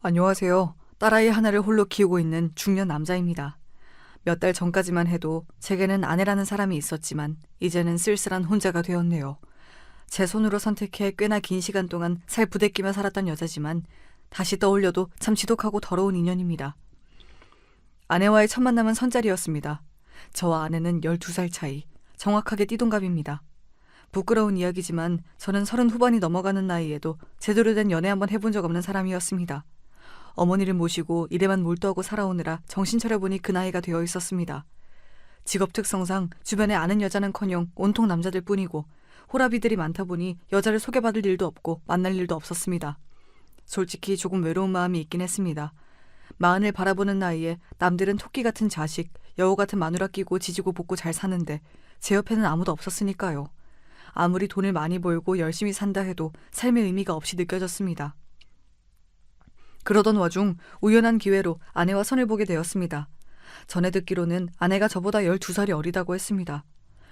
안녕하세요. 딸아이 하나를 홀로 키우고 있는 중년 남자입니다. 몇 달 전까지만 해도 제게는 아내라는 사람이 있었지만 이제는 쓸쓸한 혼자가 되었네요. 제 손으로 선택해 꽤나 긴 시간 동안 살 부대끼며 살았던 여자지만 다시 떠올려도 참 지독하고 더러운 인연입니다. 아내와의 첫 만남은 선jal이었습니다. 저와 아내는 12살 차이, 정확하게 띠동갑입니다. 부끄러운 이야기지만 저는 30 후반이 넘어가는 나이에도 제대로 된 연애 한번 해본 적 없는 사람이었습니다. 어머니를 모시고 일에만 몰두하고 살아오느라 정신 차려보니 그 나이가 되어 있었습니다. 직업 특성상 주변에 아는 여자는커녕 온통 남자들 뿐이고 호라비들이 많다 보니 여자를 소개받을 일도 없고 만날 일도 없었습니다. 솔직히 조금 외로운 마음이 있긴 했습니다. 마흔을 바라보는 나이에 남들은 토끼 같은 자식, 여우 같은 마누라 끼고 지지고 볶고 잘 사는데 제 옆에는 아무도 없었으니까요. 아무리 돈을 많이 벌고 열심히 산다 해도 삶의 의미가 없이 느껴졌습니다. 그러던 와중 우연한 기회로 아내와 선을 보게 되었습니다. 전에 듣기로는 아내가 저보다 12살이 어리다고 했습니다.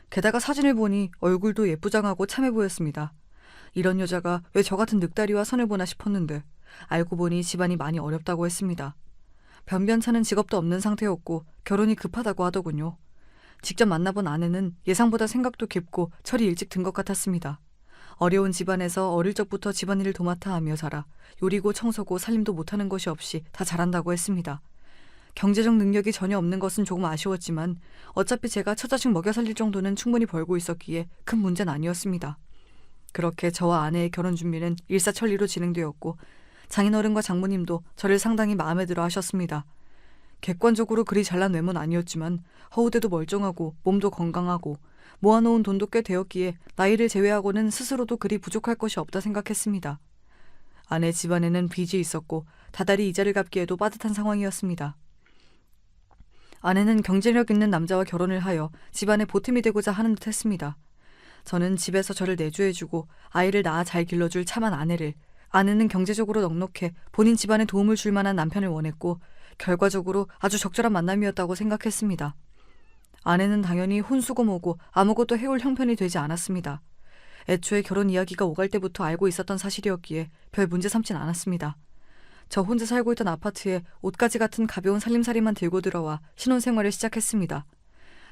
게다가 사진을 보니 얼굴도 예쁘장하고 참해 보였습니다. 이런 여자가 왜 저 같은 늑다리와 선을 보나 싶었는데 알고 보니 집안이 많이 어렵다고 했습니다. 변변찮은 직업도 없는 상태였고 결혼이 급하다고 하더군요. 직접 만나본 아내는 예상보다 생각도 깊고 철이 일찍 든 것 같았습니다. 어려운 집안에서 어릴 적부터 집안일을 도맡아 하며 자라 요리고 청소고 살림도 못하는 것이 없이 다 잘한다고 했습니다. 경제적 능력이 전혀 없는 것은 조금 아쉬웠지만 어차피 제가 처자식 먹여 살릴 정도는 충분히 벌고 있었기에 큰 문제는 아니었습니다. 그렇게 저와 아내의 결혼 준비는 일사천리로 진행되었고 장인어른과 장모님도 저를 상당히 마음에 들어 하셨습니다. 객관적으로 그리 잘난 외모는 아니었지만 허우대도 멀쩡하고 몸도 건강하고 모아놓은 돈도 꽤 되었기에 나이를 제외하고는 스스로도 그리 부족할 것이 없다 생각했습니다. 아내 집안에는 빚이 있었고 다달이 이자를 갚기에도 빠듯한 상황이었습니다. 아내는 경제력 있는 남자와 결혼을 하여 집안에 보탬이 되고자 하는 듯 했습니다. 저는 집에서 저를 내조해주고 아이를 낳아 잘 길러줄 참한 아내를, 아내는 경제적으로 넉넉해 본인 집안에 도움을 줄 만한 남편을 원했고 결과적으로 아주 적절한 만남이었다고 생각했습니다. 아내는 당연히 혼수고모고 아무것도 해올 형편이 되지 않았습니다. 애초에 결혼 이야기가 오갈 때부터 알고 있었던 사실이었기에 별 문제 삼진 않았습니다. 저 혼자 살고 있던 아파트에 옷가지 같은 가벼운 살림살이만 들고 들어와 신혼생활을 시작했습니다.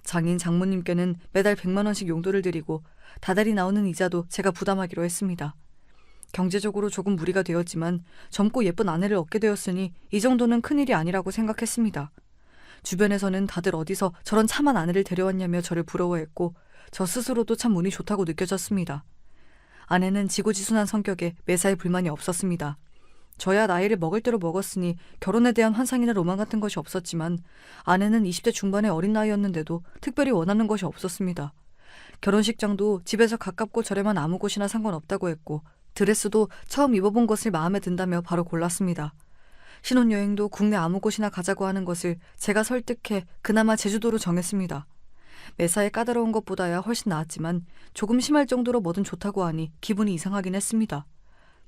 장인 장모님께는 매달 100만 원씩 용돈을 드리고 다달이 나오는 이자도 제가 부담하기로 했습니다. 경제적으로 조금 무리가 되었지만 젊고 예쁜 아내를 얻게 되었으니 이 정도는 큰일이 아니라고 생각했습니다. 주변에서는 다들 어디서 저런 참한 아내를 데려왔냐며 저를 부러워했고 저 스스로도 참 운이 좋다고 느껴졌습니다. 아내는 지고지순한 성격에 매사에 불만이 없었습니다. 저야 나이를 먹을 대로 먹었으니 결혼에 대한 환상이나 로망 같은 것이 없었지만 아내는 20대 중반의 어린 나이였는데도 특별히 원하는 것이 없었습니다. 결혼식장도 집에서 가깝고 저렴한 아무 곳이나 상관없다고 했고 드레스도 처음 입어본 것을 마음에 든다며 바로 골랐습니다. 신혼여행도 국내 아무 곳이나 가자고 하는 것을 제가 설득해 그나마 제주도로 정했습니다. 매사에 까다로운 것보다야 훨씬 나았지만 조금 심할 정도로 뭐든 좋다고 하니 기분이 이상하긴 했습니다.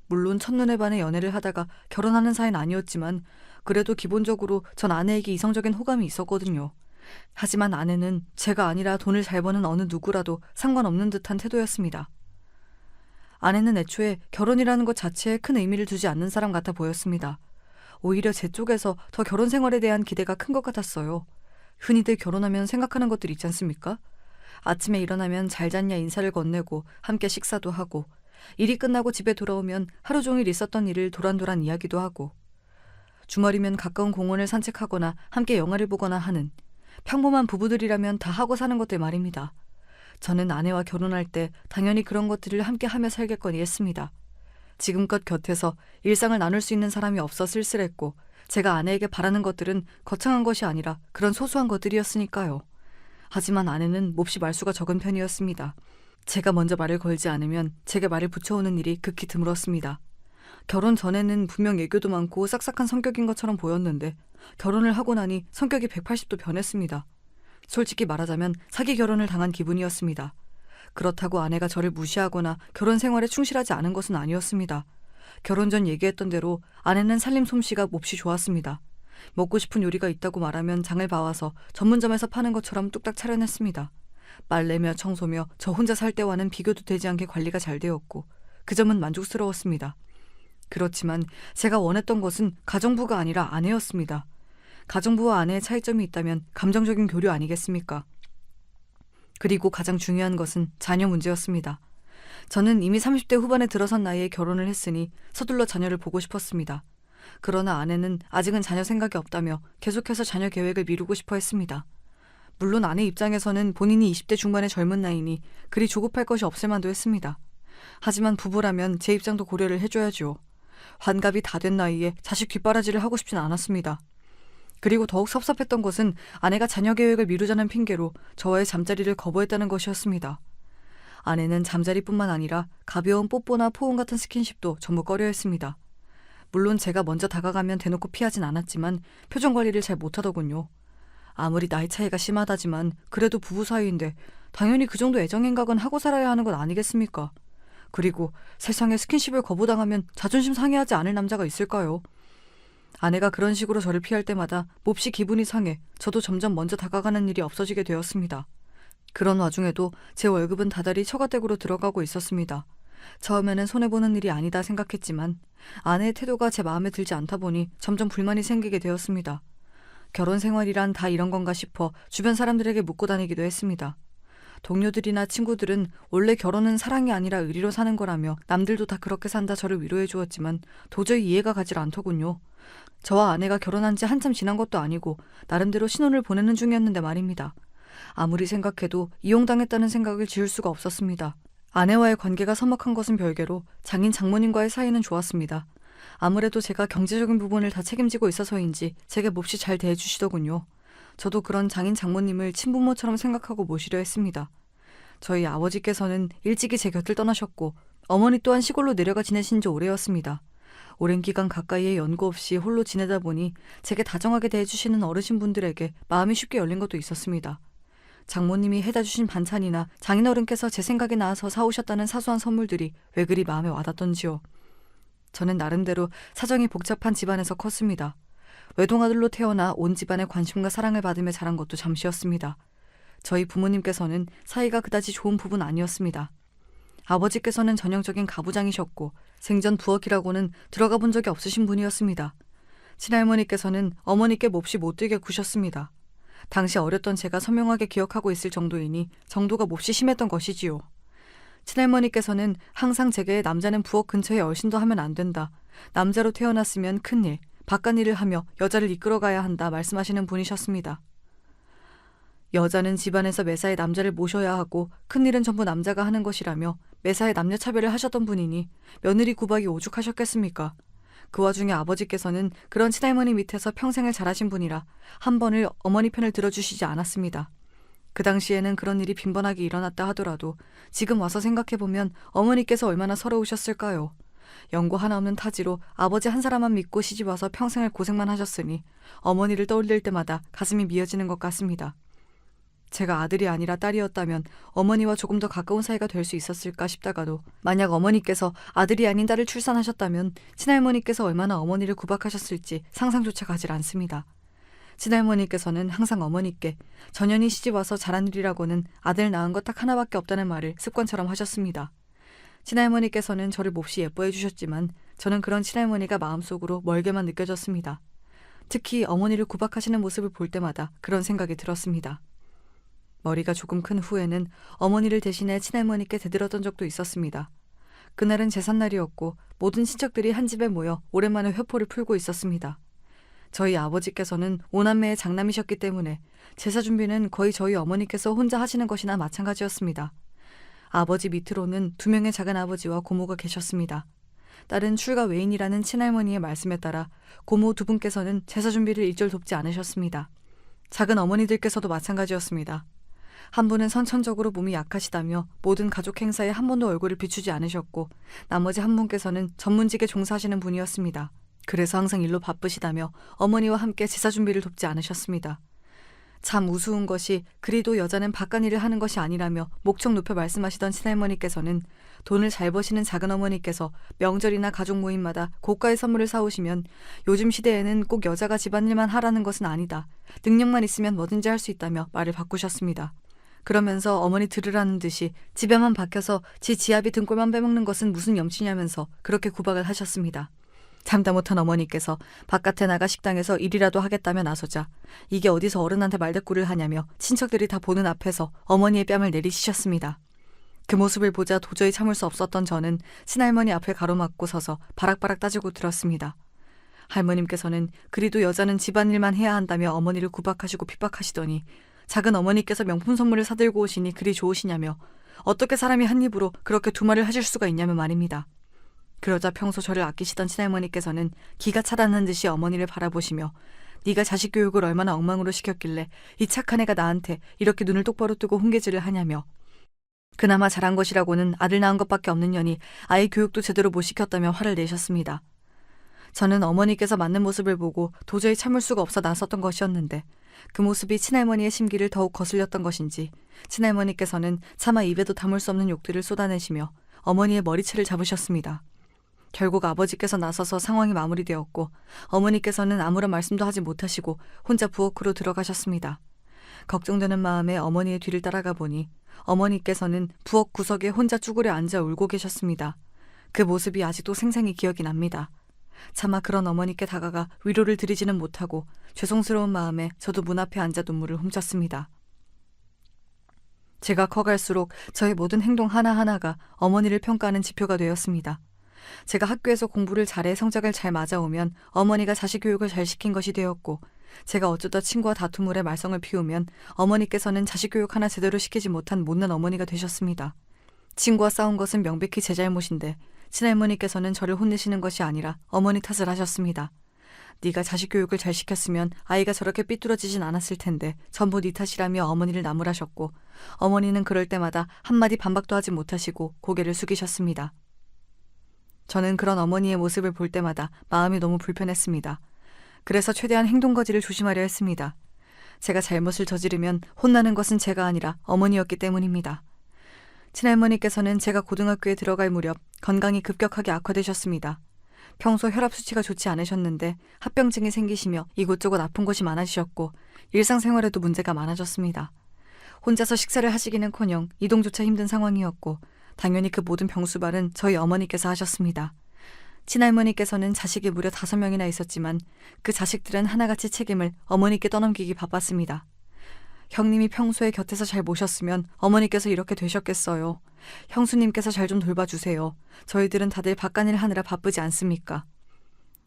물론 첫눈에 반해 연애를 하다가 결혼하는 사이는 아니었지만 그래도 기본적으로 전 아내에게 이성적인 호감이 있었거든요. 하지만 아내는 제가 아니라 돈을 잘 버는 어느 누구라도 상관없는 듯한 태도였습니다. 아내는 애초에 결혼이라는 것 자체에 큰 의미를 두지 않는 사람 같아 보였습니다. 오히려 제 쪽에서 더 결혼 생활에 대한 기대가 큰 것 같았어요. 흔히들 결혼하면 생각하는 것들 있지 않습니까? 아침에 일어나면 잘 잤냐 인사를 건네고 함께 식사도 하고 일이 끝나고 집에 돌아오면 하루 종일 있었던 일을 도란도란 이야기도 하고 주말이면 가까운 공원을 산책하거나 함께 영화를 보거나 하는 평범한 부부들이라면 다 하고 사는 것들 말입니다. 저는 아내와 결혼할 때 당연히 그런 것들을 함께 하며 살겠거니 했습니다. 지금껏 곁에서 일상을 나눌 수 있는 사람이 없어 쓸쓸했고 제가 아내에게 바라는 것들은 거창한 것이 아니라 그런 소소한 것들이었으니까요. 하지만 아내는 몹시 말수가 적은 편이었습니다. 제가 먼저 말을 걸지 않으면 제게 말을 붙여오는 일이 극히 드물었습니다. 결혼 전에는 분명 애교도 많고 싹싹한 성격인 것처럼 보였는데 결혼을 하고 나니 성격이 180도 변했습니다. 솔직히 말하자면 사기 결혼을 당한 기분이었습니다. 그렇다고 아내가 저를 무시하거나 결혼 생활에 충실하지 않은 것은 아니었습니다. 결혼 전 얘기했던 대로 아내는 살림 솜씨가 몹시 좋았습니다. 먹고 싶은 요리가 있다고 말하면 장을 봐와서 전문점에서 파는 것처럼 뚝딱 차려냈습니다. 빨래며 청소며 저 혼자 살 때와는 비교도 되지 않게 관리가 잘 되었고 그 점은 만족스러웠습니다. 그렇지만 제가 원했던 것은 가정부가 아니라 아내였습니다. 가정부와 아내의 차이점이 있다면 감정적인 교류 아니겠습니까? 그리고 가장 중요한 것은 자녀 문제였습니다. 저는 이미 30대 후반에 들어선 나이에 결혼을 했으니 서둘러 자녀를 보고 싶었습니다. 그러나 아내는 아직은 자녀 생각이 없다며 계속해서 자녀 계획을 미루고 싶어 했습니다. 물론 아내 입장에서는 본인이 20대 중반의 젊은 나이니 그리 조급할 것이 없을 만도 했습니다. 하지만 부부라면 제 입장도 고려를 해줘야죠. 환갑이 다 된 나이에 자식 뒷바라지를 하고 싶진 않았습니다. 그리고 더욱 섭섭했던 것은 아내가 자녀 계획을 미루자는 핑계로 저와의 잠자리를 거부했다는 것이었습니다. 아내는 잠자리뿐만 아니라 가벼운 뽀뽀나 포옹 같은 스킨십도 전부 꺼려했습니다. 물론 제가 먼저 다가가면 대놓고 피하진 않았지만 표정 관리를 잘 못하더군요. 아무리 나이 차이가 심하다지만 그래도 부부 사이인데 당연히 그 정도 애정행각은 하고 살아야 하는 것 아니겠습니까? 그리고 세상에 스킨십을 거부당하면 자존심 상해하지 않을 남자가 있을까요? 아내가 그런 식으로 저를 피할 때마다 몹시 기분이 상해 저도 점점 먼저 다가가는 일이 없어지게 되었습니다. 그런 와중에도 제 월급은 다달이 처가댁으로 들어가고 있었습니다. 처음에는 손해보는 일이 아니다 생각했지만 아내의 태도가 제 마음에 들지 않다 보니 점점 불만이 생기게 되었습니다. 결혼 생활이란 다 이런 건가 싶어 주변 사람들에게 묻고 다니기도 했습니다. 동료들이나 친구들은 원래 결혼은 사랑이 아니라 의리로 사는 거라며 남들도 다 그렇게 산다 저를 위로해 주었지만 도저히 이해가 가질 않더군요. 저와 아내가 결혼한 지 한참 지난 것도 아니고 나름대로 신혼을 보내는 중이었는데 말입니다. 아무리 생각해도 이용당했다는 생각을 지울 수가 없었습니다. 아내와의 관계가 서먹한 것은 별개로 장인 장모님과의 사이는 좋았습니다. 아무래도 제가 경제적인 부분을 다 책임지고 있어서인지 제게 몹시 잘 대해주시더군요. 저도 그런 장인 장모님을 친부모처럼 생각하고 모시려 했습니다. 저희 아버지께서는 일찍이 제 곁을 떠나셨고 어머니 또한 시골로 내려가 지내신 지 오래였습니다. 오랜 기간 가까이에 연고 없이 홀로 지내다 보니 제게 다정하게 대해주시는 어르신분들에게 마음이 쉽게 열린 것도 있었습니다. 장모님이 해다 주신 반찬이나 장인어른께서 제 생각이 나서 사오셨다는 사소한 선물들이 왜 그리 마음에 와닿던지요. 저는 나름대로 사정이 복잡한 집안에서 컸습니다. 외동아들로 태어나 온 집안의 관심과 사랑을 받으며 자란 것도 잠시였습니다. 저희 부모님께서는 사이가 그다지 좋은 부부는 아니었습니다. 아버지께서는 전형적인 가부장이셨고 생전 부엌이라고는 들어가 본 적이 없으신 분이었습니다. 친할머니께서는 어머니께 몹시 못되게 구셨습니다. 당시 어렸던 제가 선명하게 기억하고 있을 정도이니 정도가 몹시 심했던 것이지요. 친할머니께서는 항상 제게 남자는 부엌 근처에 얼씬도 하면 안 된다. 남자로 태어났으면 큰일, 바깥일을 하며 여자를 이끌어가야 한다 말씀하시는 분이셨습니다. 여자는 집안에서 매사에 남자를 모셔야 하고 큰일은 전부 남자가 하는 것이라며 매사에 남녀 차별을 하셨던 분이니 며느리 구박이 오죽하셨겠습니까? 그 와중에 아버지께서는 그런 친할머니 밑에서 평생을 자라신 분이라 한 번을 어머니 편을 들어주시지 않았습니다. 그 당시에는 그런 일이 빈번하게 일어났다 하더라도 지금 와서 생각해보면 어머니께서 얼마나 서러우셨을까요? 연고 하나 없는 타지로 아버지 한 사람만 믿고 시집와서 평생을 고생만 하셨으니 어머니를 떠올릴 때마다 가슴이 미어지는 것 같습니다. 제가 아들이 아니라 딸이었다면 어머니와 조금 더 가까운 사이가 될 수 있었을까 싶다가도 만약 어머니께서 아들이 아닌 딸을 출산하셨다면 친할머니께서 얼마나 어머니를 구박하셨을지 상상조차 가질 않습니다. 친할머니께서는 항상 어머니께 전현이 시집와서 잘한 일이라고는 아들 낳은 것 딱 하나밖에 없다는 말을 습관처럼 하셨습니다. 친할머니께서는 저를 몹시 예뻐해 주셨지만 저는 그런 친할머니가 마음속으로 멀게만 느껴졌습니다. 특히 어머니를 구박하시는 모습을 볼 때마다 그런 생각이 들었습니다. 머리가 조금 큰 후에는 어머니를 대신해 친할머니께 대들었던 적도 있었습니다. 그날은 제삿날이었고 모든 친척들이 한 집에 모여 오랜만에 회포를 풀고 있었습니다. 저희 아버지께서는 오남매의 장남이셨기 때문에 제사 준비는 거의 저희 어머니께서 혼자 하시는 것이나 마찬가지였습니다. 아버지 밑으로는 2명의 작은 아버지와 고모가 계셨습니다. 딸은 출가 외인이라는 친할머니의 말씀에 따라 고모 2분께서는 제사 준비를 일절 돕지 않으셨습니다. 작은 어머니들께서도 마찬가지였습니다. 한 분은 선천적으로 몸이 약하시다며 모든 가족 행사에 한 번도 얼굴을 비추지 않으셨고 나머지 한 분께서는 전문직에 종사하시는 분이었습니다. 그래서 항상 일로 바쁘시다며 어머니와 함께 제사 준비를 돕지 않으셨습니다. 참 우스운 것이 그리도 여자는 바깥일을 하는 것이 아니라며 목청 높여 말씀하시던 친할머니께서는 돈을 잘 버시는 작은어머니께서 명절이나 가족 모임마다 고가의 선물을 사오시면 요즘 시대에는 꼭 여자가 집안일만 하라는 것은 아니다. 능력만 있으면 뭐든지 할 수 있다며 말을 바꾸셨습니다. 그러면서 어머니 들으라는 듯이 집에만 박혀서 지아비 등골만 빼먹는 것은 무슨 염치냐면서 그렇게 구박을 하셨습니다. 참다 못한 어머니께서 바깥에 나가 식당에서 일이라도 하겠다며 나서자 이게 어디서 어른한테 말대꾸를 하냐며 친척들이 다 보는 앞에서 어머니의 뺨을 내리치셨습니다. 그 모습을 보자 도저히 참을 수 없었던 저는 친할머니 앞에 가로막고 서서 바락바락 따지고 들었습니다. 할머님께서는 그리도 여자는 집안일만 해야 한다며 어머니를 구박하시고 핍박하시더니 작은 어머니께서 명품 선물을 사들고 오시니 그리 좋으시냐며 어떻게 사람이 한 입으로 그렇게 두 말을 하실 수가 있냐며 말입니다. 그러자 평소 저를 아끼시던 친할머니께서는 기가 차단한 듯이 어머니를 바라보시며 네가 자식 교육을 얼마나 엉망으로 시켰길래 이 착한 애가 나한테 이렇게 눈을 똑바로 뜨고 훈계질을 하냐며 그나마 잘한 것이라고는 아들 낳은 것밖에 없는 년이 아이 교육도 제대로 못 시켰다며 화를 내셨습니다. 저는 어머니께서 맞는 모습을 보고 도저히 참을 수가 없어 나섰던 것이었는데 그 모습이 친할머니의 심기를 더욱 거슬렸던 것인지 친할머니께서는 차마 입에도 담을 수 없는 욕들을 쏟아내시며 어머니의 머리채를 잡으셨습니다. 결국 아버지께서 나서서 상황이 마무리되었고 어머니께서는 아무런 말씀도 하지 못하시고 혼자 부엌으로 들어가셨습니다. 걱정되는 마음에 어머니의 뒤를 따라가 보니 어머니께서는 부엌 구석에 혼자 쭈그려 앉아 울고 계셨습니다. 그 모습이 아직도 생생히 기억이 납니다. 차마 그런 어머니께 다가가 위로를 드리지는 못하고 죄송스러운 마음에 저도 문 앞에 앉아 눈물을 훔쳤습니다. 제가 커갈수록 저의 모든 행동 하나하나가 어머니를 평가하는 지표가 되었습니다. 제가 학교에서 공부를 잘해 성적을 잘 맞아오면 어머니가 자식 교육을 잘 시킨 것이 되었고 제가 어쩌다 친구와 다툼을 해 말썽을 피우면 어머니께서는 자식 교육 하나 제대로 시키지 못한 못난 어머니가 되셨습니다. 친구와 싸운 것은 명백히 제 잘못인데 친할머니께서는 저를 혼내시는 것이 아니라 어머니 탓을 하셨습니다. 네가 자식 교육을 잘 시켰으면 아이가 저렇게 삐뚤어지진 않았을 텐데 전부 네 탓이라며 어머니를 나무라셨고 어머니는 그럴 때마다 한마디 반박도 하지 못하시고 고개를 숙이셨습니다. 저는 그런 어머니의 모습을 볼 때마다 마음이 너무 불편했습니다. 그래서 최대한 행동거지를 조심하려 했습니다. 제가 잘못을 저지르면 혼나는 것은 제가 아니라 어머니였기 때문입니다. 친할머니께서는 제가 고등학교에 들어갈 무렵 건강이 급격하게 악화되셨습니다. 평소 혈압 수치가 좋지 않으셨는데 합병증이 생기시며 이곳저곳 아픈 곳이 많아지셨고 일상생활에도 문제가 많아졌습니다. 혼자서 식사를 하시기는커녕 이동조차 힘든 상황이었고 당연히 그 모든 병수발은 저희 어머니께서 하셨습니다. 친할머니께서는 자식이 무려 5명이나 있었지만 그 자식들은 하나같이 책임을 어머니께 떠넘기기 바빴습니다. 형님이 평소에 곁에서 잘 모셨으면 어머니께서 이렇게 되셨겠어요. 형수님께서 잘 좀 돌봐주세요. 저희들은 다들 바깥일 하느라 바쁘지 않습니까?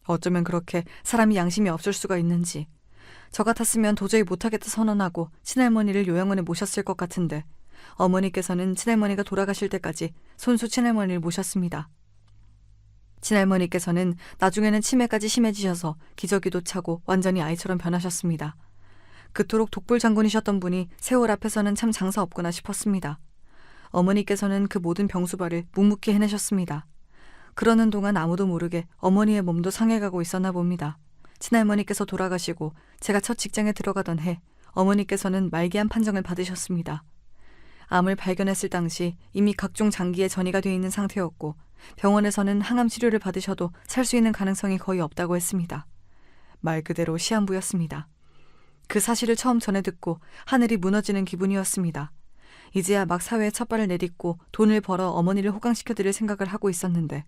어쩌면 그렇게 사람이 양심이 없을 수가 있는지. 저 같았으면 도저히 못하겠다 선언하고 친할머니를 요양원에 모셨을 것 같은데 어머니께서는 친할머니가 돌아가실 때까지 손수 친할머니를 모셨습니다. 친할머니께서는 나중에는 치매까지 심해지셔서 기저귀도 차고 완전히 아이처럼 변하셨습니다. 그토록 독불 장군이셨던 분이 세월 앞에서는 참 장사 없구나 싶었습니다. 어머니께서는 그 모든 병수발을 묵묵히 해내셨습니다. 그러는 동안 아무도 모르게 어머니의 몸도 상해가고 있었나 봅니다. 친할머니께서 돌아가시고 제가 첫 직장에 들어가던 해 어머니께서는 말기암 판정을 받으셨습니다. 암을 발견했을 당시 이미 각종 장기에 전이가 되어 있는 상태였고 병원에서는 항암 치료를 받으셔도 살 수 있는 가능성이 거의 없다고 했습니다. 말 그대로 시한부였습니다. 그 사실을 처음 전해 듣고 하늘이 무너지는 기분이었습니다. 이제야 막 사회에 첫 발을 내딛고 돈을 벌어 어머니를 호강시켜드릴 생각을 하고 있었는데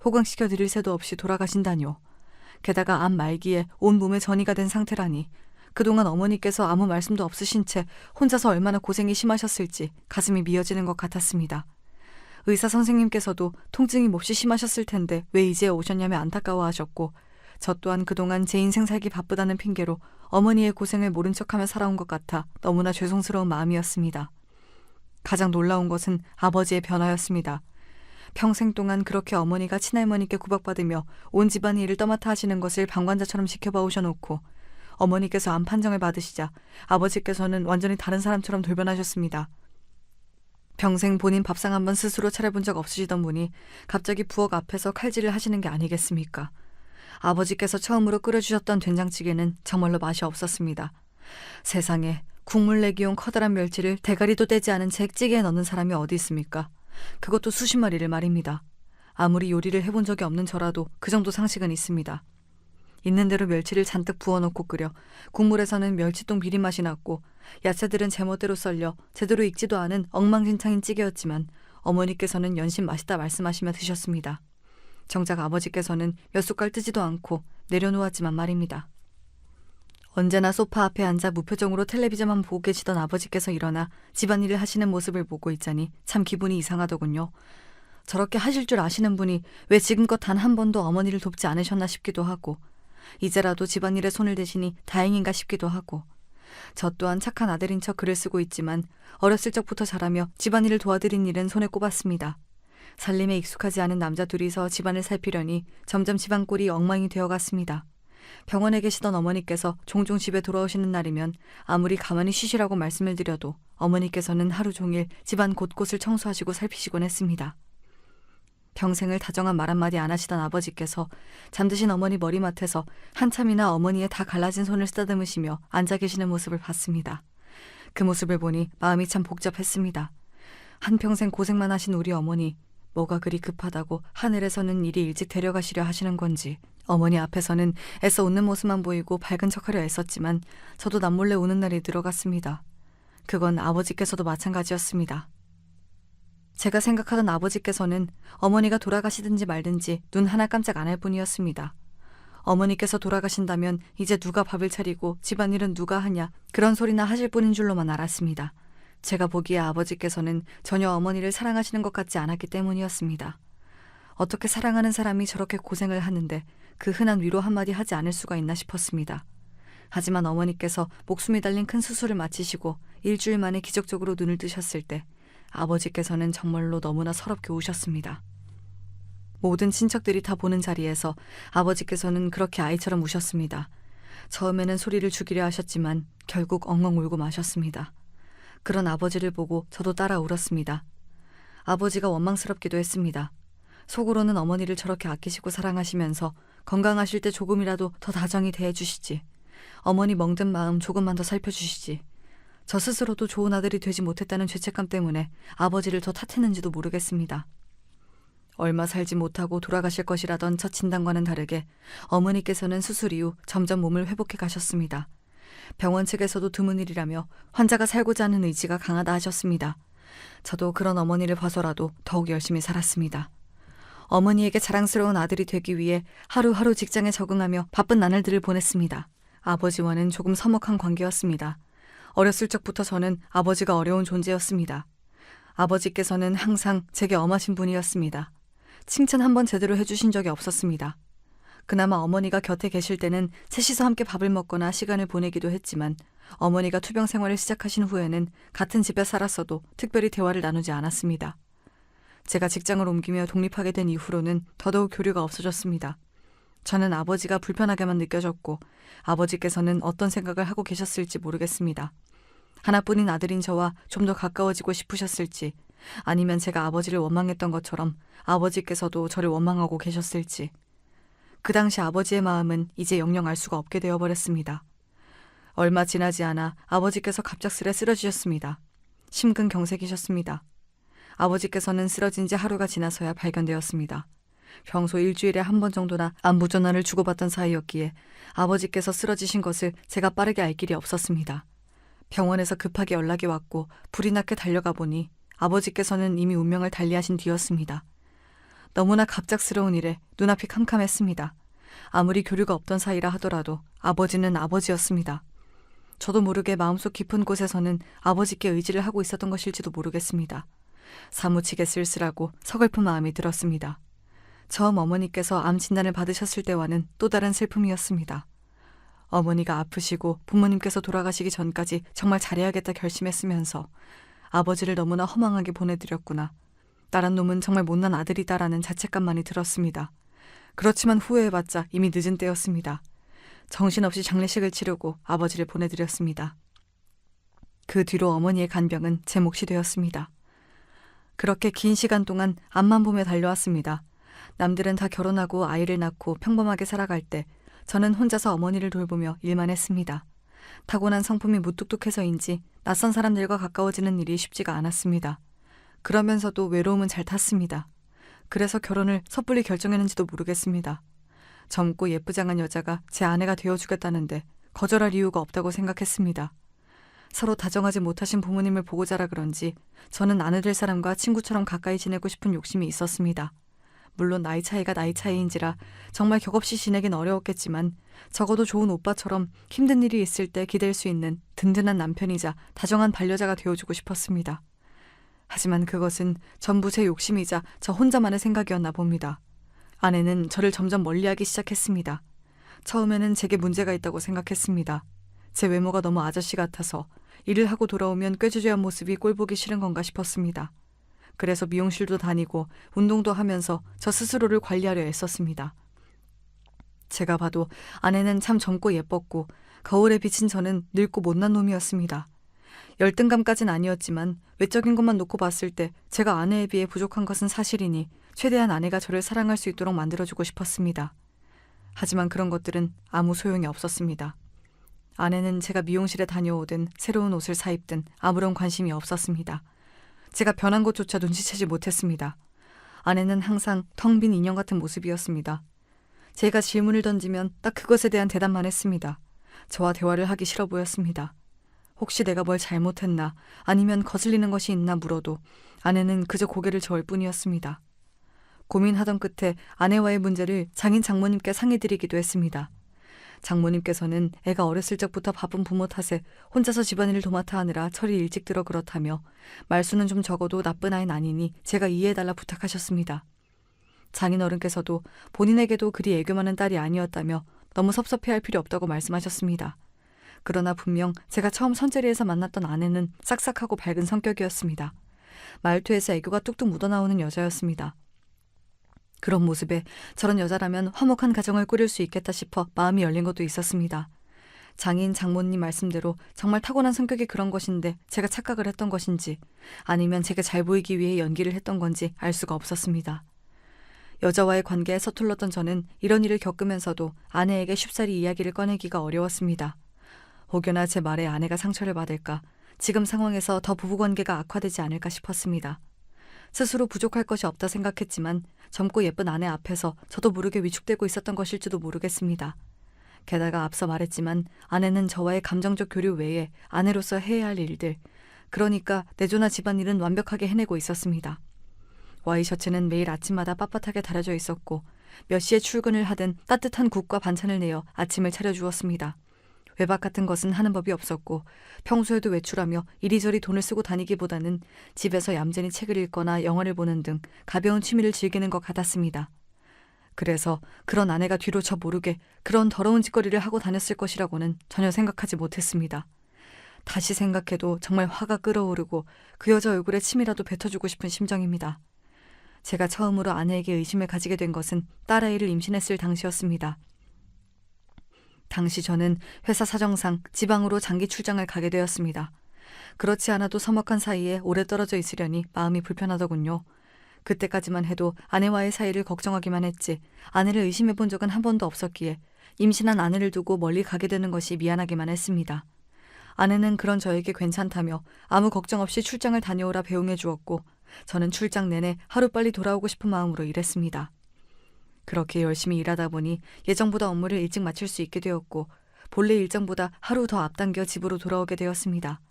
호강시켜드릴 새도 없이 돌아가신다뇨. 게다가 암 말기에 온 몸에 전이가 된 상태라니 그동안 어머니께서 아무 말씀도 없으신 채 혼자서 얼마나 고생이 심하셨을지 가슴이 미어지는 것 같았습니다. 의사 선생님께서도 통증이 몹시 심하셨을 텐데 왜 이제 오셨냐며 안타까워하셨고 저 또한 그동안 제 인생 살기 바쁘다는 핑계로 어머니의 고생을 모른 척하며 살아온 것 같아 너무나 죄송스러운 마음이었습니다. 가장 놀라운 것은 아버지의 변화였습니다. 평생 동안 그렇게 어머니가 친할머니께 구박받으며 온 집안의 일을 떠맡아 하시는 것을 방관자처럼 지켜봐 오셔놓고 어머니께서 암 판정을 받으시자 아버지께서는 완전히 다른 사람처럼 돌변하셨습니다. 평생 본인 밥상 한번 스스로 차려본 적 없으시던 분이 갑자기 부엌 앞에서 칼질을 하시는 게 아니겠습니까? 아버지께서 처음으로 끓여주셨던 된장찌개는 정말로 맛이 없었습니다. 세상에 국물 내기용 커다란 멸치를 대가리도 떼지 않은 채 찌개에 넣는 사람이 어디 있습니까? 그것도 수십 마리를 말입니다. 아무리 요리를 해본 적이 없는 저라도 그 정도 상식은 있습니다. 있는 대로 멸치를 잔뜩 부어놓고 끓여 국물에서는 멸치똥 비린맛이 났고 야채들은 제멋대로 썰려 제대로 익지도 않은 엉망진창인 찌개였지만 어머니께서는 연신 맛있다 말씀하시며 드셨습니다. 정작 아버지께서는 몇 숟갈 뜨지도 않고 내려놓았지만 말입니다. 언제나 소파 앞에 앉아 무표정으로 텔레비전만 보고 계시던 아버지께서 일어나 집안일을 하시는 모습을 보고 있자니 참 기분이 이상하더군요. 저렇게 하실 줄 아시는 분이 왜 지금껏 단 한 번도 어머니를 돕지 않으셨나 싶기도 하고, 이제라도 집안일에 손을 대시니 다행인가 싶기도 하고, 저 또한 착한 아들인 척 글을 쓰고 있지만 어렸을 적부터 자라며 집안일을 도와드린 일은 손에 꼽았습니다. 살림에 익숙하지 않은 남자 둘이서 집안을 살피려니 점점 집안 꼴이 엉망이 되어갔습니다. 병원에 계시던 어머니께서 종종 집에 돌아오시는 날이면 아무리 가만히 쉬시라고 말씀을 드려도 어머니께서는 하루 종일 집안 곳곳을 청소하시고 살피시곤 했습니다. 평생을 다정한 말 한마디 안 하시던 아버지께서 잠드신 어머니 머리맡에서 한참이나 어머니의 다 갈라진 손을 쓰다듬으시며 앉아 계시는 모습을 봤습니다. 그 모습을 보니 마음이 참 복잡했습니다. 한평생 고생만 하신 우리 어머니, 뭐가 그리 급하다고 하늘에서는 이리 일찍 데려가시려 하시는 건지, 어머니 앞에서는 애써 웃는 모습만 보이고 밝은 척하려 애썼지만 저도 남몰래 우는 날이 늘어갔습니다. 그건 아버지께서도 마찬가지였습니다. 제가 생각하던 아버지께서는 어머니가 돌아가시든지 말든지 눈 하나 깜짝 안 할 뿐이었습니다. 어머니께서 돌아가신다면 이제 누가 밥을 차리고 집안일은 누가 하냐, 그런 소리나 하실 분인 줄로만 알았습니다. 제가 보기에 아버지께서는 전혀 어머니를 사랑하시는 것 같지 않았기 때문이었습니다. 어떻게 사랑하는 사람이 저렇게 고생을 하는데 그 흔한 위로 한마디 하지 않을 수가 있나 싶었습니다. 하지만 어머니께서 목숨이 달린 큰 수술을 마치시고 일주일 만에 기적적으로 눈을 뜨셨을 때 아버지께서는 정말로 너무나 서럽게 우셨습니다. 모든 친척들이 다 보는 자리에서 아버지께서는 그렇게 아이처럼 우셨습니다. 처음에는 소리를 죽이려 하셨지만 결국 엉엉 울고 마셨습니다. 그런 아버지를 보고 저도 따라 울었습니다. 아버지가 원망스럽기도 했습니다. 속으로는 어머니를 저렇게 아끼시고 사랑하시면서 건강하실 때 조금이라도 더 다정히 대해주시지, 어머니 멍든 마음 조금만 더 살펴주시지, 저 스스로도 좋은 아들이 되지 못했다는 죄책감 때문에 아버지를 더 탓했는지도 모르겠습니다. 얼마 살지 못하고 돌아가실 것이라던 첫 진단과는 다르게 어머니께서는 수술 이후 점점 몸을 회복해 가셨습니다. 병원 측에서도 드문 일이라며 환자가 살고자 하는 의지가 강하다 하셨습니다. 저도 그런 어머니를 봐서라도 더욱 열심히 살았습니다. 어머니에게 자랑스러운 아들이 되기 위해 하루하루 직장에 적응하며 바쁜 나날들을 보냈습니다. 아버지와는 조금 서먹한 관계였습니다. 어렸을 적부터 저는 아버지가 어려운 존재였습니다. 아버지께서는 항상 제게 엄하신 분이었습니다. 칭찬 한번 제대로 해주신 적이 없었습니다. 그나마 어머니가 곁에 계실 때는 셋이서 함께 밥을 먹거나 시간을 보내기도 했지만 어머니가 투병 생활을 시작하신 후에는 같은 집에 살았어도 특별히 대화를 나누지 않았습니다. 제가 직장을 옮기며 독립하게 된 이후로는 더더욱 교류가 없어졌습니다. 저는 아버지가 불편하게만 느껴졌고 아버지께서는 어떤 생각을 하고 계셨을지 모르겠습니다. 하나뿐인 아들인 저와 좀 더 가까워지고 싶으셨을지, 아니면 제가 아버지를 원망했던 것처럼 아버지께서도 저를 원망하고 계셨을지. 그 당시 아버지의 마음은 이제 영영 알 수가 없게 되어버렸습니다. 얼마 지나지 않아 아버지께서 갑작스레 쓰러지셨습니다. 심근경색이셨습니다. 아버지께서는 쓰러진 지 하루가 지나서야 발견되었습니다. 평소 일주일에 한 번 정도나 안부 전화를 주고받던 사이였기에 아버지께서 쓰러지신 것을 제가 빠르게 알 길이 없었습니다. 병원에서 급하게 연락이 왔고 불이 나게 달려가 보니 아버지께서는 이미 운명을 달리하신 뒤였습니다. 너무나 갑작스러운 일에 눈앞이 캄캄했습니다. 아무리 교류가 없던 사이라 하더라도 아버지는 아버지였습니다. 저도 모르게 마음속 깊은 곳에서는 아버지께 의지를 하고 있었던 것일지도 모르겠습니다. 사무치게 쓸쓸하고 서글픈 마음이 들었습니다. 처음 어머니께서 암 진단을 받으셨을 때와는 또 다른 슬픔이었습니다. 어머니가 아프시고 부모님께서 돌아가시기 전까지 정말 잘해야겠다 결심했으면서 아버지를 너무나 허망하게 보내드렸구나. 나란 놈은 정말 못난 아들이다라는 자책감만이 들었습니다. 그렇지만 후회해봤자 이미 늦은 때였습니다. 정신없이 장례식을 치르고 아버지를 보내드렸습니다. 그 뒤로 어머니의 간병은 제 몫이 되었습니다. 그렇게 긴 시간 동안 앞만 보며 달려왔습니다. 남들은 다 결혼하고 아이를 낳고 평범하게 살아갈 때 저는 혼자서 어머니를 돌보며 일만 했습니다. 타고난 성품이 무뚝뚝해서인지 낯선 사람들과 가까워지는 일이 쉽지가 않았습니다. 그러면서도 외로움은 잘 탔습니다. 그래서 결혼을 섣불리 결정했는지도 모르겠습니다. 젊고 예쁘장한 여자가 제 아내가 되어주겠다는데 거절할 이유가 없다고 생각했습니다. 서로 다정하지 못하신 부모님을 보고 자라 그런지 저는 아내 될 사람과 친구처럼 가까이 지내고 싶은 욕심이 있었습니다. 물론 나이 차이가 나이 차이인지라 정말 격없이 지내긴 어려웠겠지만 적어도 좋은 오빠처럼 힘든 일이 있을 때 기댈 수 있는 든든한 남편이자 다정한 반려자가 되어주고 싶었습니다. 하지만 그것은 전부 제 욕심이자 저 혼자만의 생각이었나 봅니다. 아내는 저를 점점 멀리하기 시작했습니다. 처음에는 제게 문제가 있다고 생각했습니다. 제 외모가 너무 아저씨 같아서 일을 하고 돌아오면 꾀주저한 모습이 꼴보기 싫은 건가 싶었습니다. 그래서 미용실도 다니고 운동도 하면서 저 스스로를 관리하려 애썼습니다. 제가 봐도 아내는 참 젊고 예뻤고 거울에 비친 저는 늙고 못난 놈이었습니다. 열등감까진 아니었지만 외적인 것만 놓고 봤을 때 제가 아내에 비해 부족한 것은 사실이니 최대한 아내가 저를 사랑할 수 있도록 만들어주고 싶었습니다. 하지만 그런 것들은 아무 소용이 없었습니다. 아내는 제가 미용실에 다녀오든 새로운 옷을 사입든 아무런 관심이 없었습니다. 제가 변한 것조차 눈치채지 못했습니다. 아내는 항상 텅 빈 인형 같은 모습이었습니다. 제가 질문을 던지면 딱 그것에 대한 대답만 했습니다. 저와 대화를 하기 싫어 보였습니다. 혹시 내가 뭘 잘못했나 아니면 거슬리는 것이 있나 물어도 아내는 그저 고개를 저을 뿐이었습니다. 고민하던 끝에 아내와의 문제를 장인 장모님께 상의드리기도 했습니다. 장모님께서는 애가 어렸을 적부터 바쁜 부모 탓에 혼자서 집안일을 도맡아 하느라 철이 일찍 들어 그렇다며 말수는 좀 적어도 나쁜 아이는 아니니 제가 이해해달라 부탁하셨습니다. 장인어른께서도 본인에게도 그리 애교 많은 딸이 아니었다며 너무 섭섭해할 필요 없다고 말씀하셨습니다. 그러나 분명 제가 처음 선재리에서 만났던 아내는 싹싹하고 밝은 성격이었습니다. 말투에서 애교가 뚝뚝 묻어나오는 여자였습니다. 그런 모습에 저런 여자라면 화목한 가정을 꾸릴 수 있겠다 싶어 마음이 열린 것도 있었습니다. 장인 장모님 말씀대로 정말 타고난 성격이 그런 것인데 제가 착각을 했던 것인지 아니면 제게 잘 보이기 위해 연기를 했던 건지 알 수가 없었습니다. 여자와의 관계에 서툴렀던 저는 이런 일을 겪으면서도 아내에게 쉽사리 이야기를 꺼내기가 어려웠습니다. 혹여나 제 말에 아내가 상처를 받을까, 지금 상황에서 더 부부관계가 악화되지 않을까 싶었습니다. 스스로 부족할 것이 없다 생각했지만 젊고 예쁜 아내 앞에서 저도 모르게 위축되고 있었던 것일지도 모르겠습니다. 게다가 앞서 말했지만 아내는 저와의 감정적 교류 외에 아내로서 해야 할 일들, 그러니까 내조나 집안일은 완벽하게 해내고 있었습니다. 와이셔츠는 매일 아침마다 빳빳하게 다려져 있었고 몇 시에 출근을 하든 따뜻한 국과 반찬을 내어 아침을 차려주었습니다. 외박 같은 것은 하는 법이 없었고 평소에도 외출하며 이리저리 돈을 쓰고 다니기보다는 집에서 얌전히 책을 읽거나 영화를 보는 등 가벼운 취미를 즐기는 것 같았습니다. 그래서 그런 아내가 뒤로 저 모르게 그런 더러운 짓거리를 하고 다녔을 것이라고는 전혀 생각하지 못했습니다. 다시 생각해도 정말 화가 끓어오르고 그 여자 얼굴에 침이라도 뱉어주고 싶은 심정입니다. 제가 처음으로 아내에게 의심을 가지게 된 것은 딸아이를 임신했을 당시였습니다. 당시 저는 회사 사정상 지방으로 장기 출장을 가게 되었습니다. 그렇지 않아도 서먹한 사이에 오래 떨어져 있으려니 마음이 불편하더군요. 그때까지만 해도 아내와의 사이를 걱정하기만 했지 아내를 의심해 본 적은 한 번도 없었기에 임신한 아내를 두고 멀리 가게 되는 것이 미안하기만 했습니다. 아내는 그런 저에게 괜찮다며 아무 걱정 없이 출장을 다녀오라 배웅해 주었고 저는 출장 내내 하루빨리 돌아오고 싶은 마음으로 일했습니다. 그렇게 열심히 일하다 보니 예정보다 업무를 일찍 마칠 수 있게 되었고 본래 일정보다 하루 더 앞당겨 집으로 돌아오게 되었습니다.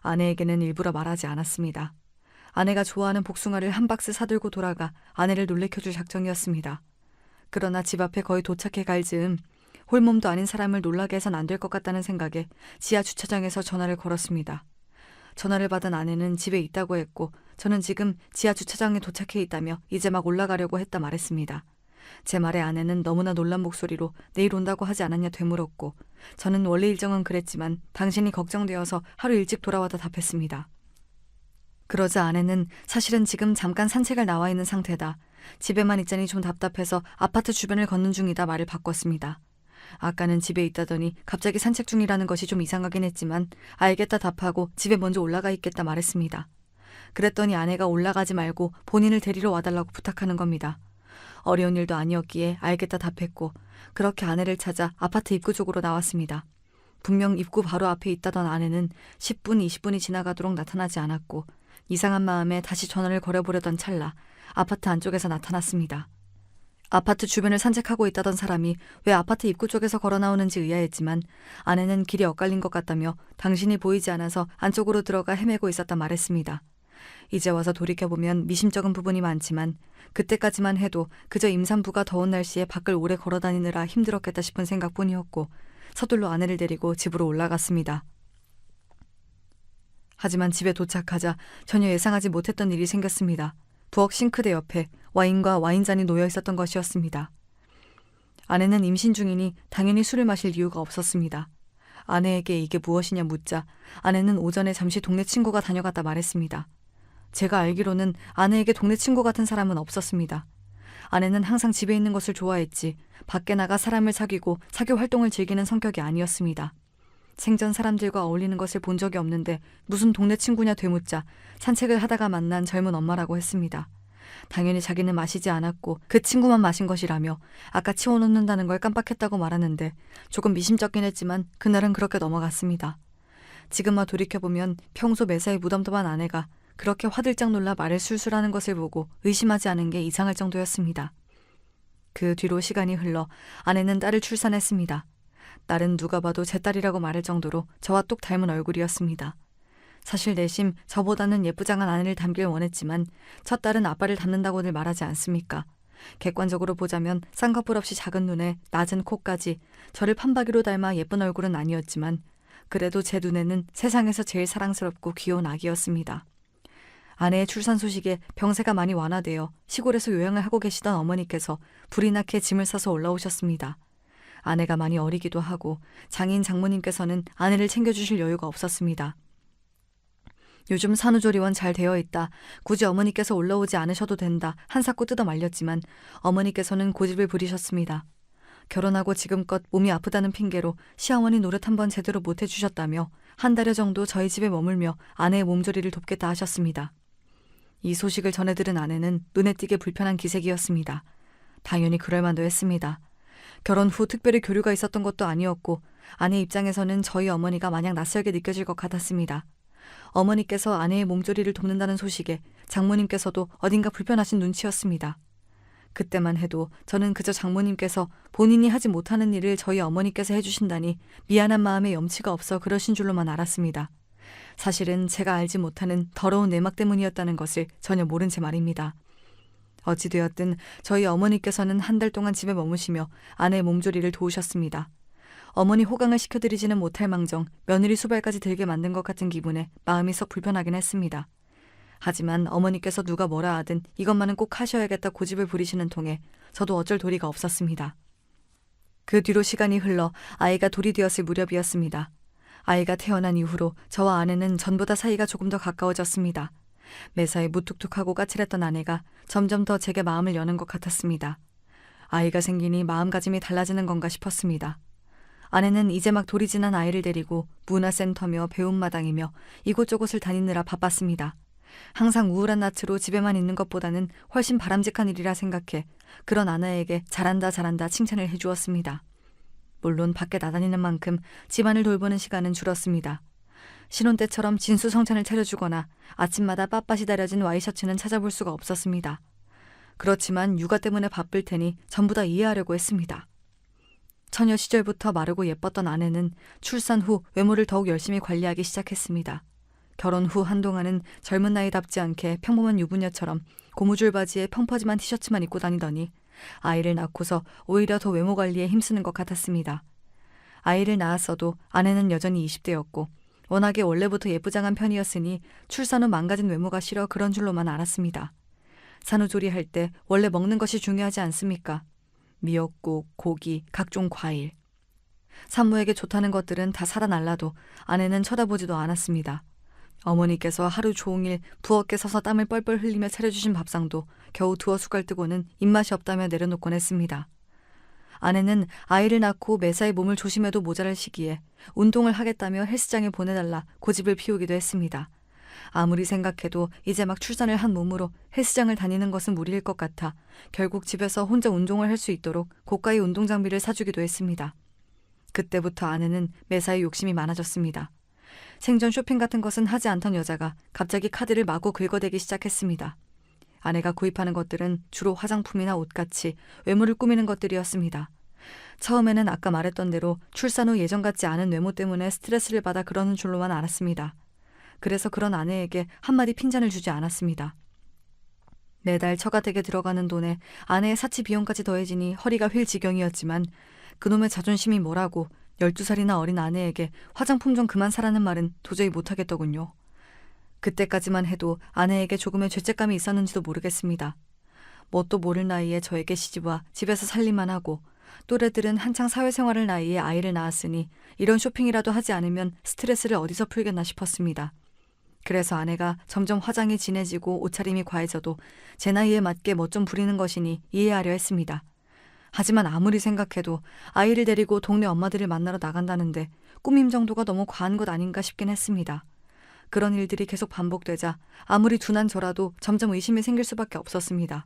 아내에게는 일부러 말하지 않았습니다. 아내가 좋아하는 복숭아를 한 박스 사들고 돌아가 아내를 놀래켜줄 작정이었습니다. 그러나 집 앞에 거의 도착해 갈 즈음 홀몸도 아닌 사람을 놀라게 해선 안 될 것 같다는 생각에 지하 주차장에서 전화를 걸었습니다. 전화를 받은 아내는 집에 있다고 했고 저는 지금 지하 주차장에 도착해 있다며 이제 막 올라가려고 했다 말했습니다. 제 말에 아내는 너무나 놀란 목소리로 내일 온다고 하지 않았냐 되물었고 저는 원래 일정은 그랬지만 당신이 걱정되어서 하루 일찍 돌아와다 답했습니다. 그러자 아내는 사실은 지금 잠깐 산책을 나와 있는 상태다. 집에만 있자니 좀 답답해서 아파트 주변을 걷는 중이다 말을 바꿨습니다. 아까는 집에 있다더니 갑자기 산책 중이라는 것이 좀 이상하긴 했지만 알겠다 답하고 집에 먼저 올라가 있겠다 말했습니다. 그랬더니 아내가 올라가지 말고 본인을 데리러 와달라고 부탁하는 겁니다. 어려운 일도 아니었기에 알겠다 답했고 그렇게 아내를 찾아 아파트 입구 쪽으로 나왔습니다. 분명 입구 바로 앞에 있다던 아내는 10분, 20분이 지나가도록 나타나지 않았고 이상한 마음에 다시 전화를 걸어보려던 찰나 아파트 안쪽에서 나타났습니다. 아파트 주변을 산책하고 있다던 사람이 왜 아파트 입구 쪽에서 걸어 나오는지 의아했지만 아내는 길이 엇갈린 것 같다며 당신이 보이지 않아서 안쪽으로 들어가 헤매고 있었다 말했습니다. 이제 와서 돌이켜보면 미심쩍은 부분이 많지만 그때까지만 해도 그저 임산부가 더운 날씨에 밖을 오래 걸어다니느라 힘들었겠다 싶은 생각뿐이었고 서둘러 아내를 데리고 집으로 올라갔습니다. 하지만 집에 도착하자 전혀 예상하지 못했던 일이 생겼습니다. 부엌 싱크대 옆에 와인과 와인잔이 놓여 있었던 것이었습니다. 아내는 임신 중이니 당연히 술을 마실 이유가 없었습니다. 아내에게 이게 무엇이냐 묻자 아내는 오전에 잠시 동네 친구가 다녀갔다 말했습니다. 제가 알기로는 아내에게 동네 친구 같은 사람은 없었습니다. 아내는 항상 집에 있는 것을 좋아했지 밖에 나가 사람을 사귀고 사교 활동을 즐기는 성격이 아니었습니다. 생전 사람들과 어울리는 것을 본 적이 없는데 무슨 동네 친구냐 되묻자 산책을 하다가 만난 젊은 엄마라고 했습니다. 당연히 자기는 마시지 않았고 그 친구만 마신 것이라며 아까 치워놓는다는 걸 깜빡했다고 말하는데 조금 미심쩍긴 했지만 그날은 그렇게 넘어갔습니다. 지금 와 돌이켜보면 평소 매사에 무덤덤한 아내가 그렇게 화들짝 놀라 말을 술술하는 것을 보고 의심하지 않은 게 이상할 정도였습니다. 그 뒤로 시간이 흘러 아내는 딸을 출산했습니다. 딸은 누가 봐도 제 딸이라고 말할 정도로 저와 똑 닮은 얼굴이었습니다. 사실 내심 저보다는 예쁘장한 아내를 닮길 원했지만 첫 딸은 아빠를 닮는다고들 말하지 않습니까? 객관적으로 보자면 쌍꺼풀 없이 작은 눈에 낮은 코까지 저를 판박이로 닮아 예쁜 얼굴은 아니었지만 그래도 제 눈에는 세상에서 제일 사랑스럽고 귀여운 아기였습니다. 아내의 출산 소식에 병세가 많이 완화되어 시골에서 요양을 하고 계시던 어머니께서 불이 나게 짐을 싸서 올라오셨습니다. 아내가 많이 어리기도 하고 장인 장모님께서는 아내를 챙겨주실 여유가 없었습니다. 요즘 산후조리원 잘 되어 있다. 굳이 어머니께서 올라오지 않으셔도 된다. 한사코 뜯어 말렸지만 어머니께서는 고집을 부리셨습니다. 결혼하고 지금껏 몸이 아프다는 핑계로 시어머니 노릇 한번 제대로 못 해주셨다며 한 달여 정도 저희 집에 머물며 아내의 몸조리를 돕겠다 하셨습니다. 이 소식을 전해 들은 아내는 눈에 띄게 불편한 기색이었습니다. 당연히 그럴 만도 했습니다. 결혼 후 특별히 교류가 있었던 것도 아니었고 아내 입장에서는 저희 어머니가 마냥 낯설게 느껴질 것 같았습니다. 어머니께서 아내의 몸조리를 돕는다는 소식에 장모님께서도 어딘가 불편하신 눈치였습니다. 그때만 해도 저는 그저 장모님께서 본인이 하지 못하는 일을 저희 어머니께서 해주신다니 미안한 마음에 염치가 없어 그러신 줄로만 알았습니다. 사실은 제가 알지 못하는 더러운 내막 때문이었다는 것을 전혀 모른 채 말입니다. 어찌되었든 저희 어머니께서는 한 달 동안 집에 머무시며 아내의 몸조리를 도우셨습니다. 어머니 호강을 시켜드리지는 못할 망정 며느리 수발까지 들게 만든 것 같은 기분에 마음이 썩 불편하긴 했습니다. 하지만 어머니께서 누가 뭐라 하든 이것만은 꼭 하셔야겠다 고집을 부리시는 통에 저도 어쩔 도리가 없었습니다. 그 뒤로 시간이 흘러 아이가 돌이 되었을 무렵이었습니다. 아이가 태어난 이후로 저와 아내는 전보다 사이가 조금 더 가까워졌습니다. 매사에 무뚝뚝하고 까칠했던 아내가 점점 더 제게 마음을 여는 것 같았습니다. 아이가 생기니 마음가짐이 달라지는 건가 싶었습니다. 아내는 이제 막 돌이 지난 아이를 데리고 문화센터며 배움마당이며 이곳저곳을 다니느라 바빴습니다. 항상 우울한 낯으로 집에만 있는 것보다는 훨씬 바람직한 일이라 생각해 그런 아내에게 잘한다 잘한다 칭찬을 해주었습니다. 물론 밖에 나다니는 만큼 집안을 돌보는 시간은 줄었습니다. 신혼 때처럼 진수성찬을 차려주거나 아침마다 빳빳이 다려진 와이셔츠는 찾아볼 수가 없었습니다. 그렇지만 육아 때문에 바쁠 테니 전부 다 이해하려고 했습니다. 처녀 시절부터 마르고 예뻤던 아내는 출산 후 외모를 더욱 열심히 관리하기 시작했습니다. 결혼 후 한동안은 젊은 나이답지 않게 평범한 유부녀처럼 고무줄 바지에 펑퍼짐한 티셔츠만 입고 다니더니 아이를 낳고서 오히려 더 외모 관리에 힘쓰는 것 같았습니다. 아이를 낳았어도 아내는 여전히 20대였고 워낙에 원래부터 예쁘장한 편이었으니 출산 후 망가진 외모가 싫어 그런 줄로만 알았습니다. 산후조리할 때 원래 먹는 것이 중요하지 않습니까? 미역국, 고기, 각종 과일. 산모에게 좋다는 것들은 다 사다 날라도 아내는 쳐다보지도 않았습니다. 어머니께서 하루 종일 부엌에 서서 땀을 뻘뻘 흘리며 차려주신 밥상도 겨우 두어 숟갈 뜨고는 입맛이 없다며 내려놓곤 했습니다. 아내는 아이를 낳고 매사에 몸을 조심해도 모자랄 시기에 운동을 하겠다며 헬스장에 보내달라 고집을 피우기도 했습니다. 아무리 생각해도 이제 막 출산을 한 몸으로 헬스장을 다니는 것은 무리일 것 같아 결국 집에서 혼자 운동을 할 수 있도록 고가의 운동 장비를 사주기도 했습니다. 그때부터 아내는 매사에 욕심이 많아졌습니다. 생전 쇼핑 같은 것은 하지 않던 여자가 갑자기 카드를 마구 긁어대기 시작했습니다. 아내가 구입하는 것들은 주로 화장품이나 옷같이 외모를 꾸미는 것들이었습니다. 처음에는 아까 말했던 대로 출산 후 예전 같지 않은 외모 때문에 스트레스를 받아 그러는 줄로만 알았습니다. 그래서 그런 아내에게 한마디 핀잔을 주지 않았습니다. 매달 처가댁에 들어가는 돈에 아내의 사치 비용까지 더해지니 허리가 휠 지경이었지만 그놈의 자존심이 뭐라고 12살이나 어린 아내에게 화장품 좀 그만 사라는 말은 도저히 못하겠더군요. 그때까지만 해도 아내에게 조금의 죄책감이 있었는지도 모르겠습니다. 뭣도 모를 나이에 저에게 시집와 집에서 살림만 하고 또래들은 한창 사회생활을 나이에 아이를 낳았으니 이런 쇼핑이라도 하지 않으면 스트레스를 어디서 풀겠나 싶었습니다. 그래서 아내가 점점 화장이 진해지고 옷차림이 과해져도 제 나이에 맞게 멋 좀 부리는 것이니 이해하려 했습니다. 하지만 아무리 생각해도 아이를 데리고 동네 엄마들을 만나러 나간다는데 꾸밈 정도가 너무 과한 것 아닌가 싶긴 했습니다. 그런 일들이 계속 반복되자 아무리 둔한 저라도 점점 의심이 생길 수밖에 없었습니다.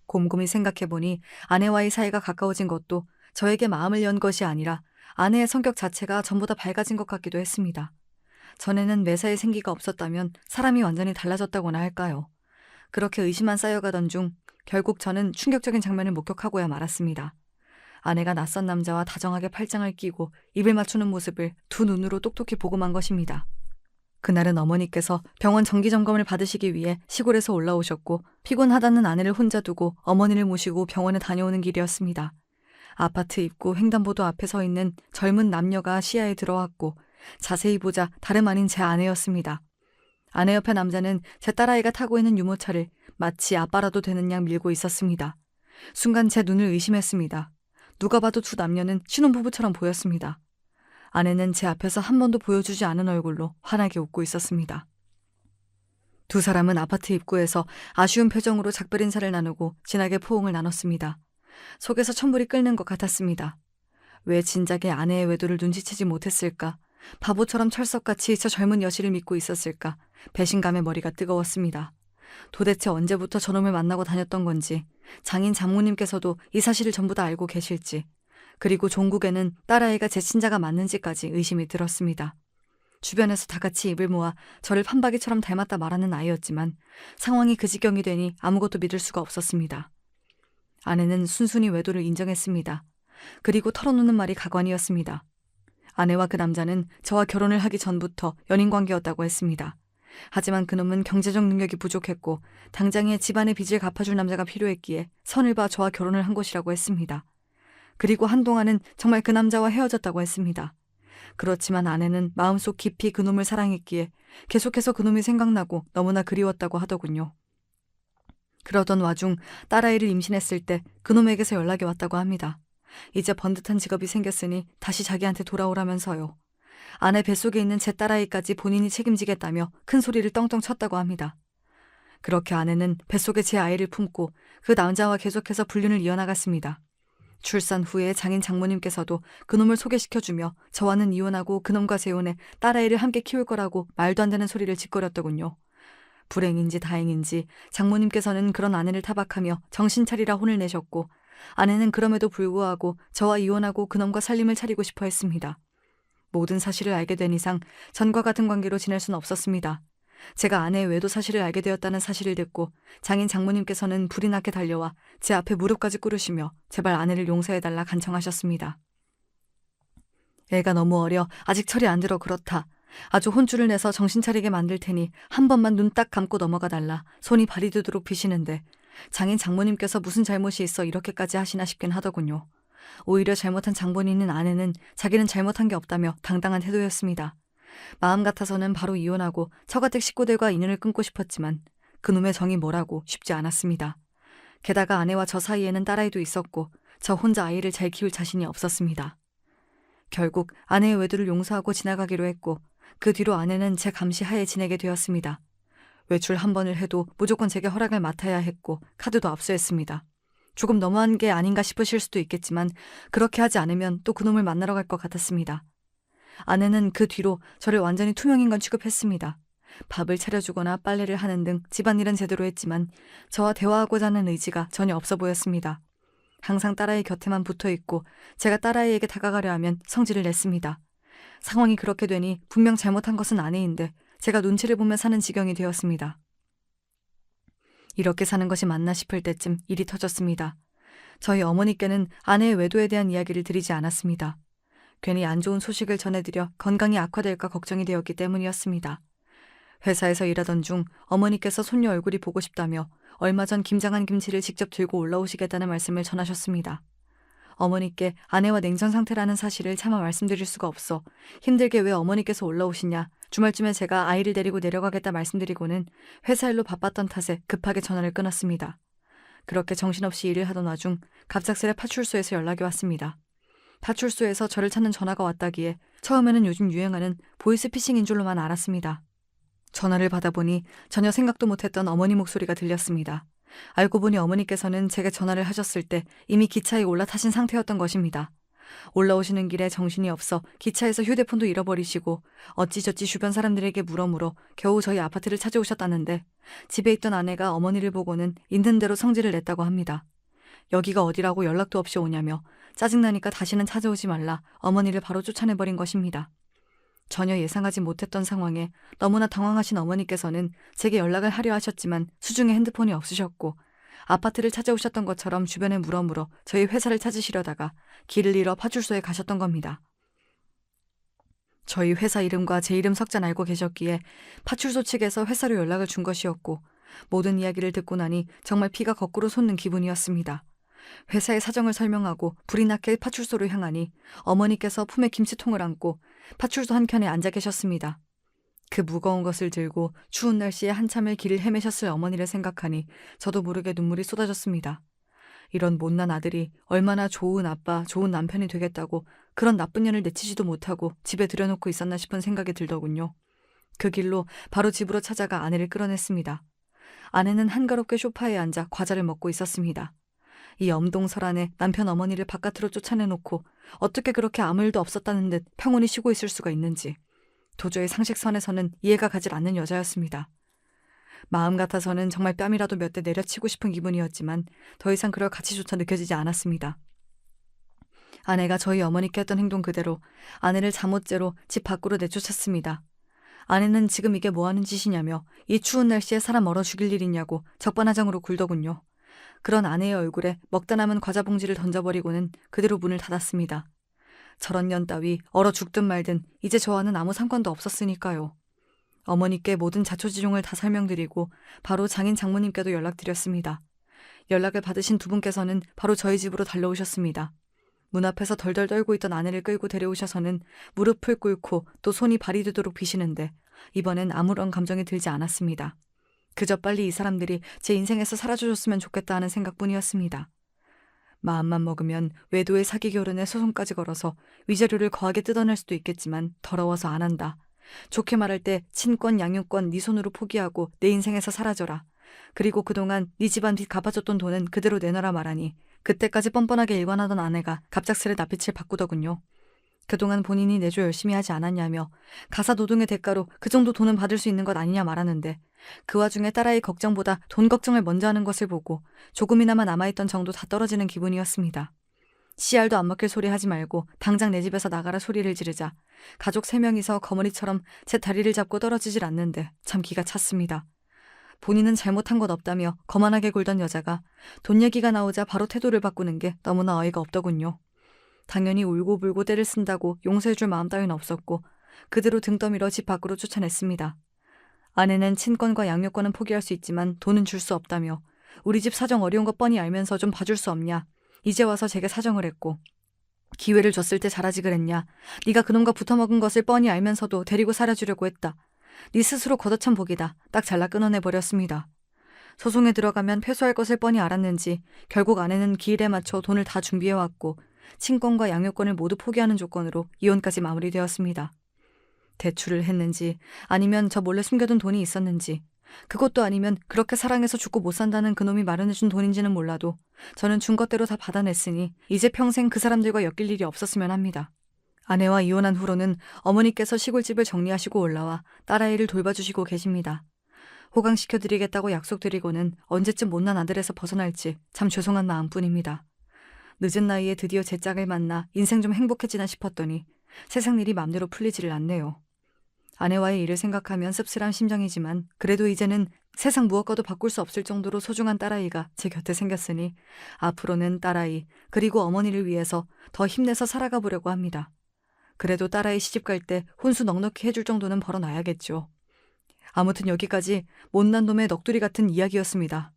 곰곰이 생각해보니 아내와의 사이가 가까워진 것도 저에게 마음을 연 것이 아니라 아내의 성격 자체가 전보다 밝아진 것 같기도 했습니다. 전에는 매사에 생기가 없었다면 사람이 완전히 달라졌다고나 할까요? 그렇게 의심만 쌓여가던 중 결국 저는 충격적인 장면을 목격하고야 말았습니다. 아내가 낯선 남자와 다정하게 팔짱을 끼고 입을 맞추는 모습을 두 눈으로 똑똑히 보고만 것입니다. 그날은 어머니께서 병원 정기점검을 받으시기 위해 시골에서 올라오셨고 피곤하다는 아내를 혼자 두고 어머니를 모시고 병원에 다녀오는 길이었습니다. 아파트 입구 횡단보도 앞에 서 있는 젊은 남녀가 시야에 들어왔고 자세히 보자 다름 아닌 제 아내였습니다. 아내 옆에 남자는 제 딸아이가 타고 있는 유모차를 마치 아빠라도 되는 양 밀고 있었습니다. 순간 제 눈을 의심했습니다. 누가 봐도 두 남녀는 신혼부부처럼 보였습니다. 아내는 제 앞에서 한 번도 보여주지 않은 얼굴로 환하게 웃고 있었습니다. 두 사람은 아파트 입구에서 아쉬운 표정으로 작별 인사를 나누고 진하게 포옹을 나눴습니다. 속에서 천불이 끓는 것 같았습니다. 왜 진작에 아내의 외도를 눈치채지 못했을까? 바보처럼 철석같이 저 젊은 여실을 믿고 있었을까? 배신감에 머리가 뜨거웠습니다. 도대체 언제부터 저놈을 만나고 다녔던 건지, 장인 장모님께서도 이 사실을 전부 다 알고 계실지, 그리고 종국에는 딸아이가 제 친자가 맞는지까지 의심이 들었습니다. 주변에서 다 같이 입을 모아 저를 판박이처럼 닮았다 말하는 아이였지만 상황이 그 지경이 되니 아무것도 믿을 수가 없었습니다. 아내는 순순히 외도를 인정했습니다. 그리고 털어놓는 말이 가관이었습니다. 아내와 그 남자는 저와 결혼을 하기 전부터 연인관계였다고 했습니다. 하지만 그놈은 경제적 능력이 부족했고 당장에 집안의 빚을 갚아줄 남자가 필요했기에 선을 봐 저와 결혼을 한 것이라고 했습니다. 그리고 한동안은 정말 그 남자와 헤어졌다고 했습니다. 그렇지만 아내는 마음속 깊이 그놈을 사랑했기에 계속해서 그놈이 생각나고 너무나 그리웠다고 하더군요. 그러던 와중 딸아이를 임신했을 때 그놈에게서 연락이 왔다고 합니다. 이제 번듯한 직업이 생겼으니 다시 자기한테 돌아오라면서요. 아내 뱃속에 있는 제 딸아이까지 본인이 책임지겠다며 큰 소리를 떵떵 쳤다고 합니다. 그렇게 아내는 뱃속에 제 아이를 품고 그 남자와 계속해서 불륜을 이어나갔습니다. 출산 후에 장인 장모님께서도 그놈을 소개시켜주며 저와는 이혼하고 그놈과 재혼해 딸아이를 함께 키울 거라고 말도 안 되는 소리를 짓거렸더군요. 불행인지 다행인지 장모님께서는 그런 아내를 타박하며 정신 차리라 혼을 내셨고 아내는 그럼에도 불구하고 저와 이혼하고 그놈과 살림을 차리고 싶어 했습니다. 모든 사실을 알게 된 이상 전과 같은 관계로 지낼 수는 없었습니다. 제가 아내의 외도 사실을 알게 되었다는 사실을 듣고 장인 장모님께서는 불이 나게 달려와 제 앞에 무릎까지 꿇으시며 제발 아내를 용서해달라 간청하셨습니다. 애가 너무 어려 아직 철이 안 들어 그렇다. 아주 혼쭐을 내서 정신 차리게 만들 테니 한 번만 눈 딱 감고 넘어가 달라. 손이 발이 되도록 비시는데 장인 장모님께서 무슨 잘못이 있어 이렇게까지 하시나 싶긴 하더군요. 오히려 잘못한 장본인인 아내는 자기는 잘못한 게 없다며 당당한 태도였습니다. 마음 같아서는 바로 이혼하고 처가댁 식구들과 인연을 끊고 싶었지만 그놈의 정이 뭐라고 쉽지 않았습니다. 게다가 아내와 저 사이에는 딸아이도 있었고 저 혼자 아이를 잘 키울 자신이 없었습니다. 결국 아내의 외도를 용서하고 지나가기로 했고 그 뒤로 아내는 제 감시 하에 지내게 되었습니다. 외출 한 번을 해도 무조건 제게 허락을 맡아야 했고 카드도 압수했습니다. 조금 너무한 게 아닌가 싶으실 수도 있겠지만 그렇게 하지 않으면 또 그놈을 만나러 갈 것 같았습니다. 아내는 그 뒤로 저를 완전히 투명인간 취급했습니다. 밥을 차려주거나 빨래를 하는 등 집안일은 제대로 했지만 저와 대화하고자 하는 의지가 전혀 없어 보였습니다. 항상 딸아이 곁에만 붙어있고 제가 딸아이에게 다가가려 하면 성질을 냈습니다. 상황이 그렇게 되니 분명 잘못한 것은 아내인데 제가 눈치를 보며 사는 지경이 되었습니다. 이렇게 사는 것이 맞나 싶을 때쯤 일이 터졌습니다. 저희 어머니께는 아내의 외도에 대한 이야기를 드리지 않았습니다. 괜히 안 좋은 소식을 전해드려 건강이 악화될까 걱정이 되었기 때문이었습니다. 회사에서 일하던 중 어머니께서 손녀 얼굴이 보고 싶다며 얼마 전 김장한 김치를 직접 들고 올라오시겠다는 말씀을 전하셨습니다. 어머니께 아내와 냉전 상태라는 사실을 차마 말씀드릴 수가 없어 힘들게 왜 어머니께서 올라오시냐, 주말쯤에 제가 아이를 데리고 내려가겠다 말씀드리고는 회사 일로 바빴던 탓에 급하게 전화를 끊었습니다. 그렇게 정신없이 일을 하던 와중 갑작스레 파출소에서 연락이 왔습니다. 파출소에서 저를 찾는 전화가 왔다기에 처음에는 요즘 유행하는 보이스피싱인 줄로만 알았습니다. 전화를 받아보니 전혀 생각도 못했던 어머니 목소리가 들렸습니다. 알고 보니 어머니께서는 제게 전화를 하셨을 때 이미 기차에 올라타신 상태였던 것입니다. 올라오시는 길에 정신이 없어 기차에서 휴대폰도 잃어버리시고 어찌저찌 주변 사람들에게 물어 겨우 저희 아파트를 찾아오셨다는데 집에 있던 아내가 어머니를 보고는 있는 대로 성질을 냈다고 합니다. 여기가 어디라고 연락도 없이 오냐며 짜증나니까 다시는 찾아오지 말라 어머니를 바로 쫓아내버린 것입니다. 전혀 예상하지 못했던 상황에 너무나 당황하신 어머니께서는 제게 연락을 하려 하셨지만 수중에 핸드폰이 없으셨고 아파트를 찾아오셨던 것처럼 주변에 물어 저희 회사를 찾으시려다가 길을 잃어 파출소에 가셨던 겁니다. 저희 회사 이름과 제 이름 석잔 알고 계셨기에 파출소 측에서 회사로 연락을 준 것이었고 모든 이야기를 듣고 나니 정말 피가 거꾸로 솟는 기분이었습니다. 회사의 사정을 설명하고 불이 나게 파출소로 향하니 어머니께서 품에 김치통을 안고 파출소 한켠에 앉아 계셨습니다. 그 무거운 것을 들고 추운 날씨에 한참을 길을 헤매셨을 어머니를 생각하니 저도 모르게 눈물이 쏟아졌습니다. 이런 못난 아들이 얼마나 좋은 아빠, 좋은 남편이 되겠다고 그런 나쁜 년을 내치지도 못하고 집에 들여놓고 있었나 싶은 생각이 들더군요. 그 길로 바로 집으로 찾아가 아내를 끌어냈습니다. 아내는 한가롭게 소파에 앉아 과자를 먹고 있었습니다. 이 엄동설안에 남편 어머니를 바깥으로 쫓아내놓고 어떻게 그렇게 아무 일도 없었다는 듯 평온히 쉬고 있을 수가 있는지 도저히 상식선에서는 이해가 가질 않는 여자였습니다. 마음 같아서는 정말 뺨이라도 몇 대 내려치고 싶은 기분이었지만 더 이상 그럴 가치조차 느껴지지 않았습니다. 아내가 저희 어머니께 했던 행동 그대로 아내를 잠옷째로 집 밖으로 내쫓았습니다. 아내는 지금 이게 뭐하는 짓이냐며 이 추운 날씨에 사람 얼어 죽일 일이냐고 적반하장으로 굴더군요. 그런 아내의 얼굴에 먹다 남은 과자 봉지를 던져버리고는 그대로 문을 닫았습니다. 저런 년 따위 얼어 죽든 말든 이제 저와는 아무 상관도 없었으니까요. 어머니께 모든 자초지종을 다 설명드리고 바로 장인 장모님께도 연락드렸습니다. 연락을 받으신 두 분께서는 바로 저희 집으로 달려오셨습니다. 문 앞에서 덜덜 떨고 있던 아내를 끌고 데려오셔서는 무릎을 꿇고 또 손이 발이 되도록 비시는데 이번엔 아무런 감정이 들지 않았습니다. 그저 빨리 이 사람들이 제 인생에서 사라져줬으면 좋겠다 하는 생각뿐이었습니다. 마음만 먹으면 외도의 사기 결혼에 소송까지 걸어서 위자료를 거하게 뜯어낼 수도 있겠지만 더러워서 안 한다. 좋게 말할 때 친권 양육권 네 손으로 포기하고 내 인생에서 사라져라. 그리고 그동안 네 집안 빚 갚아줬던 돈은 그대로 내놔라 말하니 그때까지 뻔뻔하게 일관하던 아내가 갑작스레 낯빛을 바꾸더군요. 그동안 본인이 내조 열심히 하지 않았냐며 가사 노동의 대가로 그 정도 돈은 받을 수 있는 것 아니냐 말하는데 그 와중에 딸아이 걱정보다 돈 걱정을 먼저 하는 것을 보고 조금이나마 남아있던 정도 다 떨어지는 기분이었습니다. 씨알도 안 먹힐 소리 하지 말고 당장 내 집에서 나가라 소리를 지르자 가족 3명이서 거머리처럼 제 다리를 잡고 떨어지질 않는데 참 기가 찼습니다. 본인은 잘못한 것 없다며 거만하게 굴던 여자가 돈 얘기가 나오자 바로 태도를 바꾸는 게 너무나 어이가 없더군요. 당연히 울고불고 떼를 쓴다고 용서해줄 마음 따윈 없었고 그대로 등 떠밀어 집 밖으로 쫓아냈습니다. 아내는 친권과 양육권은 포기할 수 있지만 돈은 줄 수 없다며 우리 집 사정 어려운 거 뻔히 알면서 좀 봐줄 수 없냐. 이제 와서 제게 사정을 했고 기회를 줬을 때 잘하지 그랬냐. 네가 그놈과 붙어먹은 것을 뻔히 알면서도 데리고 살아주려고 했다. 네 스스로 걷어찬 복이다. 딱 잘라 끊어내버렸습니다. 소송에 들어가면 패소할 것을 뻔히 알았는지 결국 아내는 기일에 맞춰 돈을 다 준비해왔고 친권과 양육권을 모두 포기하는 조건으로 이혼까지 마무리되었습니다. 대출을 했는지 아니면 저 몰래 숨겨둔 돈이 있었는지 그것도 아니면 그렇게 사랑해서 죽고 못 산다는 그놈이 마련해준 돈인지는 몰라도 저는 준 것대로 다 받아냈으니 이제 평생 그 사람들과 엮일 일이 없었으면 합니다. 아내와 이혼한 후로는 어머니께서 시골집을 정리하시고 올라와 딸아이를 돌봐주시고 계십니다. 호강시켜드리겠다고 약속드리고는 언제쯤 못난 아들에서 벗어날지 참 죄송한 마음뿐입니다. 늦은 나이에 드디어 제 짝을 만나 인생 좀 행복해지나 싶었더니 세상 일이 맘대로 풀리지를 않네요. 아내와의 일을 생각하면 씁쓸한 심정이지만 그래도 이제는 세상 무엇과도 바꿀 수 없을 정도로 소중한 딸아이가 제 곁에 생겼으니 앞으로는 딸아이 그리고 어머니를 위해서 더 힘내서 살아가 보려고 합니다. 그래도 딸아이 시집 갈 때 혼수 넉넉히 해줄 정도는 벌어놔야겠죠. 아무튼 여기까지 못난 놈의 넋두리 같은 이야기였습니다.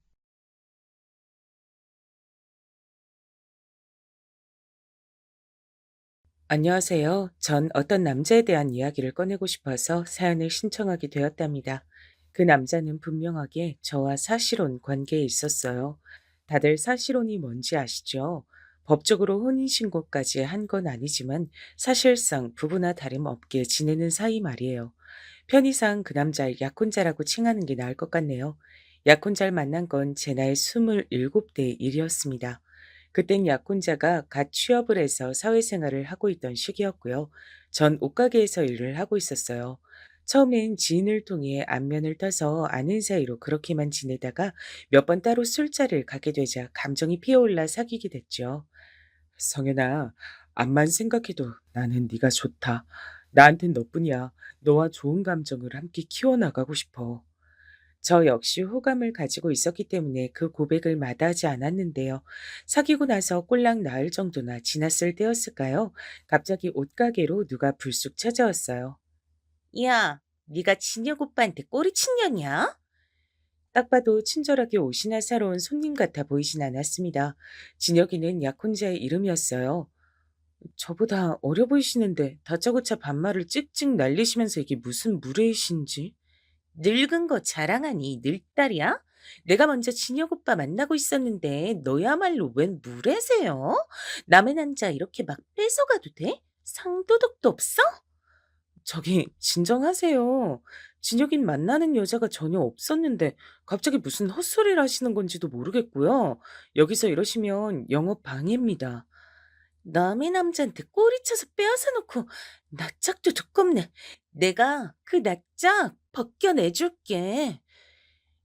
안녕하세요. 전 어떤 남자에 대한 이야기를 꺼내고 싶어서 사연을 신청하게 되었답니다. 그 남자는 분명하게 저와 사실혼 관계에 있었어요. 다들 사실혼이 뭔지 아시죠? 법적으로 혼인신고까지 한 건 아니지만 사실상 부부나 다름없게 지내는 사이 말이에요. 편의상 그 남자를 약혼자라고 칭하는 게 나을 것 같네요. 약혼자를 만난 건 제 나이 27대 일이었습니다. 그땐 약혼자가 갓 취업을 해서 사회생활을 하고 있던 시기였고요. 전 옷가게에서 일을 하고 있었어요. 처음엔 지인을 통해 안면을 떠서 아는 사이로 그렇게만 지내다가 몇 번 따로 술자리를 가게 되자 감정이 피어올라 사귀게 됐죠. 성현아, 암만 생각해도 나는 네가 좋다. 나한텐 너뿐이야. 너와 좋은 감정을 함께 키워나가고 싶어. 저 역시 호감을 가지고 있었기 때문에 그 고백을 마다하지 않았는데요. 사귀고 나서 꼴랑 나흘 정도나 지났을 때였을까요? 갑자기 옷가게로 누가 불쑥 찾아왔어요. 야, 네가 진혁 오빠한테 꼬리친 년이야? 딱 봐도 친절하게 옷이나 사러 온 손님 같아 보이진 않았습니다. 진혁이는 약혼자의 이름이었어요. 저보다 어려 보이시는데 다짜고짜 반말을 찍찍 날리시면서 이게 무슨 무례이신지. 늙은 거 자랑하니 늙딸이야? 내가 먼저 진혁 오빠 만나고 있었는데 너야말로 웬 무례세요? 남의 남자 이렇게 막 뺏어가도 돼? 상도덕도 없어? 저기 진정하세요. 진혁인 만나는 여자가 전혀 없었는데 갑자기 무슨 헛소리를 하시는 건지도 모르겠고요. 여기서 이러시면 영업 방해입니다. 남의 남자한테 꼬리쳐서 빼앗아 놓고 낯짝도 두껍네. 내가 그 낯짝 벗겨내줄게.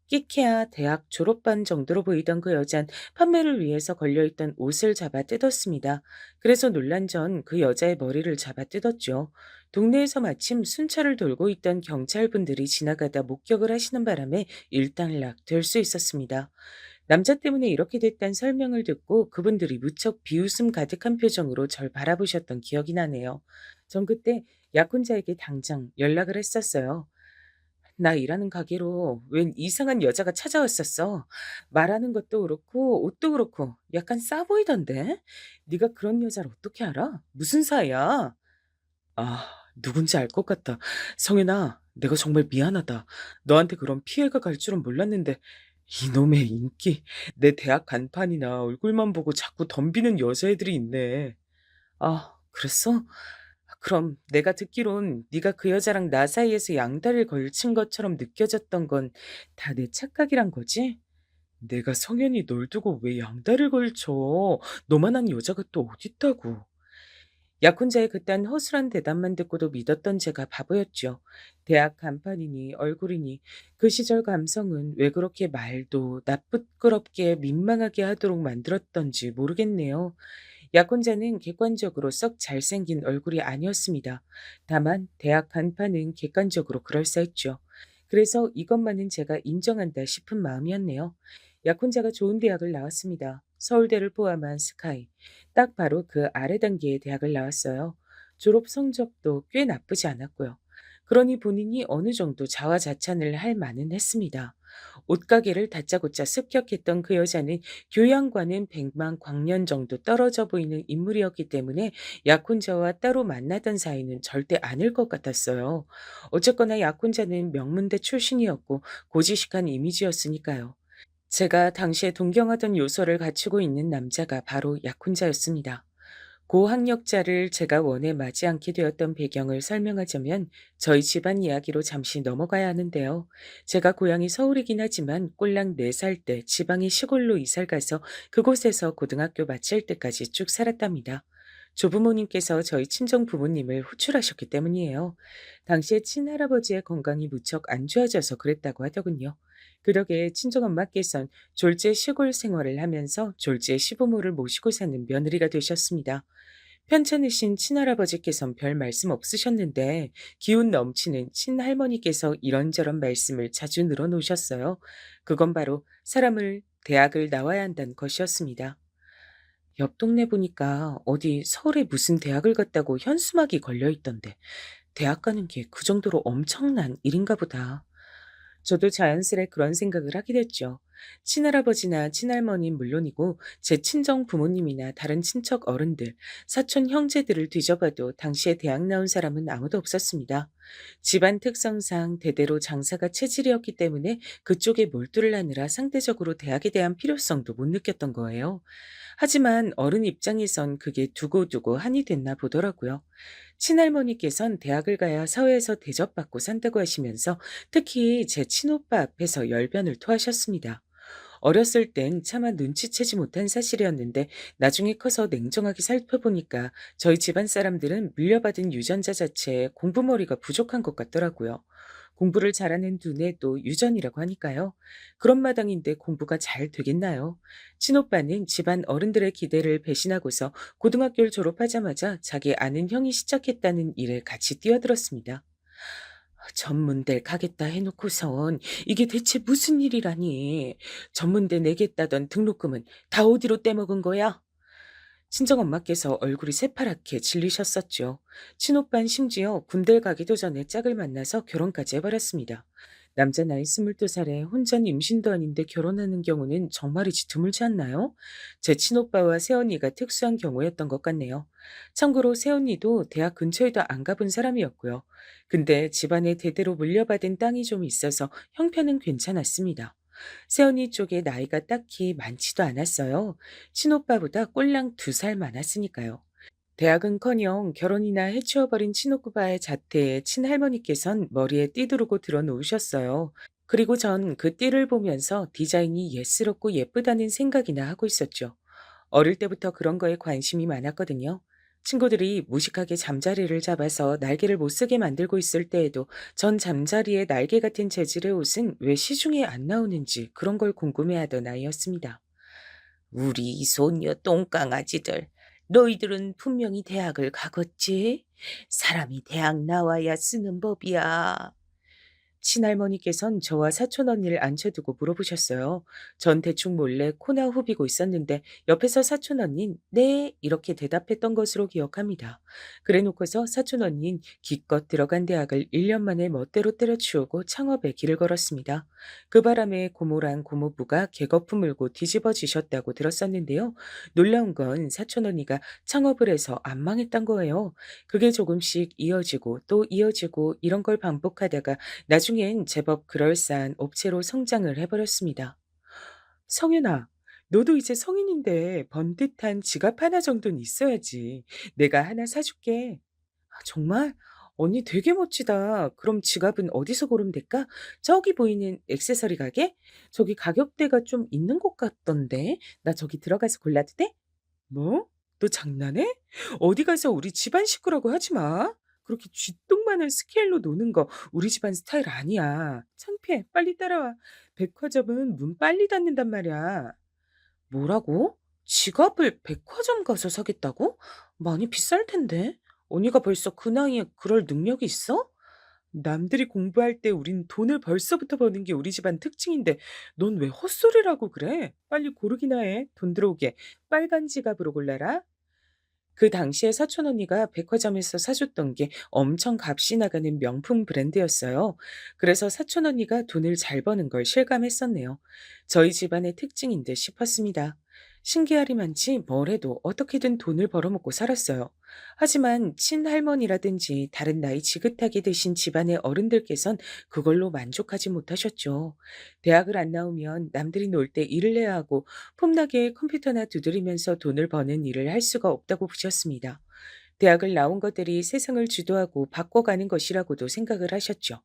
끼케야 대학 졸업반 정도로 보이던 그 여잔 판매를 위해서 걸려있던 옷을 잡아 뜯었습니다. 그래서 놀란 전 그 여자의 머리를 잡아 뜯었죠. 동네에서 마침 순찰을 돌고 있던 경찰분들이 지나가다 목격을 하시는 바람에 일단락 될 수 있었습니다. 남자 때문에 이렇게 됐단 설명을 듣고 그분들이 무척 비웃음 가득한 표정으로 절 바라보셨던 기억이 나네요. 전 그때 약혼자에게 당장 연락을 했었어요. 나 일하는 가게로 웬 이상한 여자가 찾아왔었어. 말하는 것도 그렇고 옷도 그렇고 약간 싸 보이던데? 네가 그런 여자를 어떻게 알아? 무슨 사이야? 아, 누군지 알 것 같다. 성현아, 내가 정말 미안하다. 너한테 그런 피해가 갈 줄은 몰랐는데 이놈의 인기. 내 대학 간판이나 얼굴만 보고 자꾸 덤비는 여자애들이 있네. 아, 그랬어? 그럼 내가 듣기론 네가 그 여자랑 나 사이에서 양다리를 걸친 것처럼 느껴졌던 건 다 내 착각이란 거지? 내가 성현이 널 두고 왜 양다리를 걸쳐? 너만한 여자가 또 어딨다고. 약혼자의 그딴 허술한 대답만 듣고도 믿었던 제가 바보였죠. 대학 간판이니 얼굴이니 그 시절 감성은 왜 그렇게 말도 나쁘끄럽게 민망하게 하도록 만들었던지 모르겠네요. 약혼자는 객관적으로 썩 잘생긴 얼굴이 아니었습니다. 다만 대학 간판은 객관적으로 그럴싸했죠. 그래서 이것만은 제가 인정한다 싶은 마음이었네요. 약혼자가 좋은 대학을 나왔습니다. 서울대를 포함한 스카이. 딱 바로 그 아래 단계의 대학을 나왔어요. 졸업 성적도 꽤 나쁘지 않았고요. 그러니 본인이 어느 정도 자화자찬을 할 만은 했습니다. 옷가게를 다짜고짜 습격했던 그 여자는 교양과는 백만 광년 정도 떨어져 보이는 인물이었기 때문에 약혼자와 따로 만나던 사이는 절대 아닐 것 같았어요. 어쨌거나 약혼자는 명문대 출신이었고 고지식한 이미지였으니까요. 제가 당시에 동경하던 요소를 갖추고 있는 남자가 바로 약혼자였습니다. 고학력자를 제가 원해 맞지 않게 되었던 배경을 설명하자면 저희 집안 이야기로 잠시 넘어가야 하는데요. 제가 고향이 서울이긴 하지만 꼴랑 4살 때 지방의 시골로 이사를 가서 그곳에서 고등학교 마칠 때까지 쭉 살았답니다. 조부모님께서 저희 친정 부모님을 호출하셨기 때문이에요. 당시에 친할아버지의 건강이 무척 안 좋아져서 그랬다고 하더군요. 그러게 친정엄마께선 졸지에 시골 생활을 하면서 졸지에 시부모를 모시고 사는 며느리가 되셨습니다. 편찮으신 친할아버지께선 별 말씀 없으셨는데 기운 넘치는 친할머니께서 이런저런 말씀을 자주 늘어놓으셨어요. 그건 바로 사람을 대학을 나와야 한다는 것이었습니다. 옆 동네 보니까 어디 서울에 무슨 대학을 갔다고 현수막이 걸려 있던데 대학 가는 게 그 정도로 엄청난 일인가 보다. 저도 자연스레 그런 생각을 하게 됐죠. 친할아버지나 친할머니는 물론이고 제 친정 부모님이나 다른 친척 어른들, 사촌 형제들을 뒤져봐도 당시에 대학 나온 사람은 아무도 없었습니다. 집안 특성상 대대로 장사가 체질이었기 때문에 그쪽에 몰두를 하느라 상대적으로 대학에 대한 필요성도 못 느꼈던 거예요. 하지만 어른 입장에선 그게 두고두고 한이 됐나 보더라고요. 친할머니께선 대학을 가야 사회에서 대접받고 산다고 하시면서 특히 제 친오빠 앞에서 열변을 토하셨습니다. 어렸을 땐 차마 눈치채지 못한 사실이었는데 나중에 커서 냉정하게 살펴보니까 저희 집안 사람들은 물려받은 유전자 자체에 공부머리가 부족한 것 같더라고요. 공부를 잘하는 두뇌도 유전이라고 하니까요. 그런 마당인데 공부가 잘 되겠나요? 친오빠는 집안 어른들의 기대를 배신하고서 고등학교를 졸업하자마자 자기 아는 형이 시작했다는 일에 같이 뛰어들었습니다. 전문대를 가겠다 해놓고선 이게 대체 무슨 일이라니. 전문대 내겠다던 등록금은 다 어디로 떼먹은 거야? 친정엄마께서 얼굴이 새파랗게 질리셨었죠. 친오빠는 심지어 군대를 가기도 전에 짝을 만나서 결혼까지 해버렸습니다. 남자 나이 22살에 혼자는 임신도 아닌데 결혼하는 경우는 정말이지 드물지 않나요? 제 친오빠와 새언니가 특수한 경우였던 것 같네요. 참고로 새언니도 대학 근처에도 안 가본 사람이었고요. 근데 집안에 대대로 물려받은 땅이 좀 있어서 형편은 괜찮았습니다. 새언니 쪽에 나이가 딱히 많지도 않았어요. 친오빠보다 꼴랑 2살 많았으니까요. 대학은커녕 결혼이나 해치워버린 친오빠의 자태에 친할머니께선 머리에 띠 두르고 들어놓으셨어요. 그리고 전 그 띠를 보면서 디자인이 예스럽고 예쁘다는 생각이나 하고 있었죠. 어릴 때부터 그런 거에 관심이 많았거든요. 친구들이 무식하게 잠자리를 잡아서 날개를 못 쓰게 만들고 있을 때에도 전 잠자리에 날개 같은 재질의 옷은 왜 시중에 안 나오는지 그런 걸 궁금해하던 아이였습니다. 우리 손녀 똥강아지들, 너희들은 분명히 대학을 가겠지? 사람이 대학 나와야 쓰는 법이야. 친할머니께선 저와 사촌 언니를 앉혀두고 물어보셨어요. 전 대충 몰래 코나 후비고 있었는데 옆에서 사촌 언닌 네 이렇게 대답했던 것으로 기억합니다. 그래놓고서 사촌 언닌 기껏 들어간 대학을 1년 만에 멋대로 때려치우고 창업에 길을 걸었습니다. 그 바람에 고모랑 고모부가 개거품 물고 뒤집어지셨다고 들었었는데요. 놀라운 건 사촌 언니가 창업을 해서 안 망했단 거예요. 그게 조금씩 이어지고 또 이어지고 이런 걸 반복하다가 나중엔 제법 그럴싸한 업체로 성장을 해버렸습니다. 성윤아, 너도 이제 성인인데 번듯한 지갑 하나 정도는 있어야지. 내가 하나 사줄게. 아, 정말? 언니 되게 멋지다. 그럼 지갑은 어디서 고르면 될까? 저기 보이는 액세서리 가게? 저기 가격대가 좀 있는 것 같던데. 나 저기 들어가서 골라도 돼? 뭐? 너 장난해? 어디 가서 우리 집안 식구라고 하지 마. 그렇게 쥐똥만한 스케일로 노는 거 우리 집안 스타일 아니야. 창피해. 빨리 따라와. 백화점은 문 빨리 닫는단 말이야. 뭐라고? 지갑을 백화점 가서 사겠다고? 많이 비쌀 텐데. 언니가 벌써 그 나이에 그럴 능력이 있어? 남들이 공부할 때 우린 돈을 벌써부터 버는 게 우리 집안 특징인데 넌 왜 헛소리라고 그래? 빨리 고르기나 해. 돈 들어오게. 빨간 지갑으로 골라라. 그 당시에 사촌 언니가 백화점에서 사줬던 게 엄청 값이 나가는 명품 브랜드였어요. 그래서 사촌 언니가 돈을 잘 버는 걸 실감했었네요. 저희 집안의 특징인 듯 싶었습니다. 신기하리만치 뭘 해도 어떻게든 돈을 벌어먹고 살았어요. 하지만 친할머니라든지 다른 나이 지긋하게 드신 집안의 어른들께선 그걸로 만족하지 못하셨죠. 대학을 안 나오면 남들이 놀 때 일을 해야 하고 폼나게 컴퓨터나 두드리면서 돈을 버는 일을 할 수가 없다고 보셨습니다. 대학을 나온 것들이 세상을 주도하고 바꿔가는 것이라고도 생각을 하셨죠.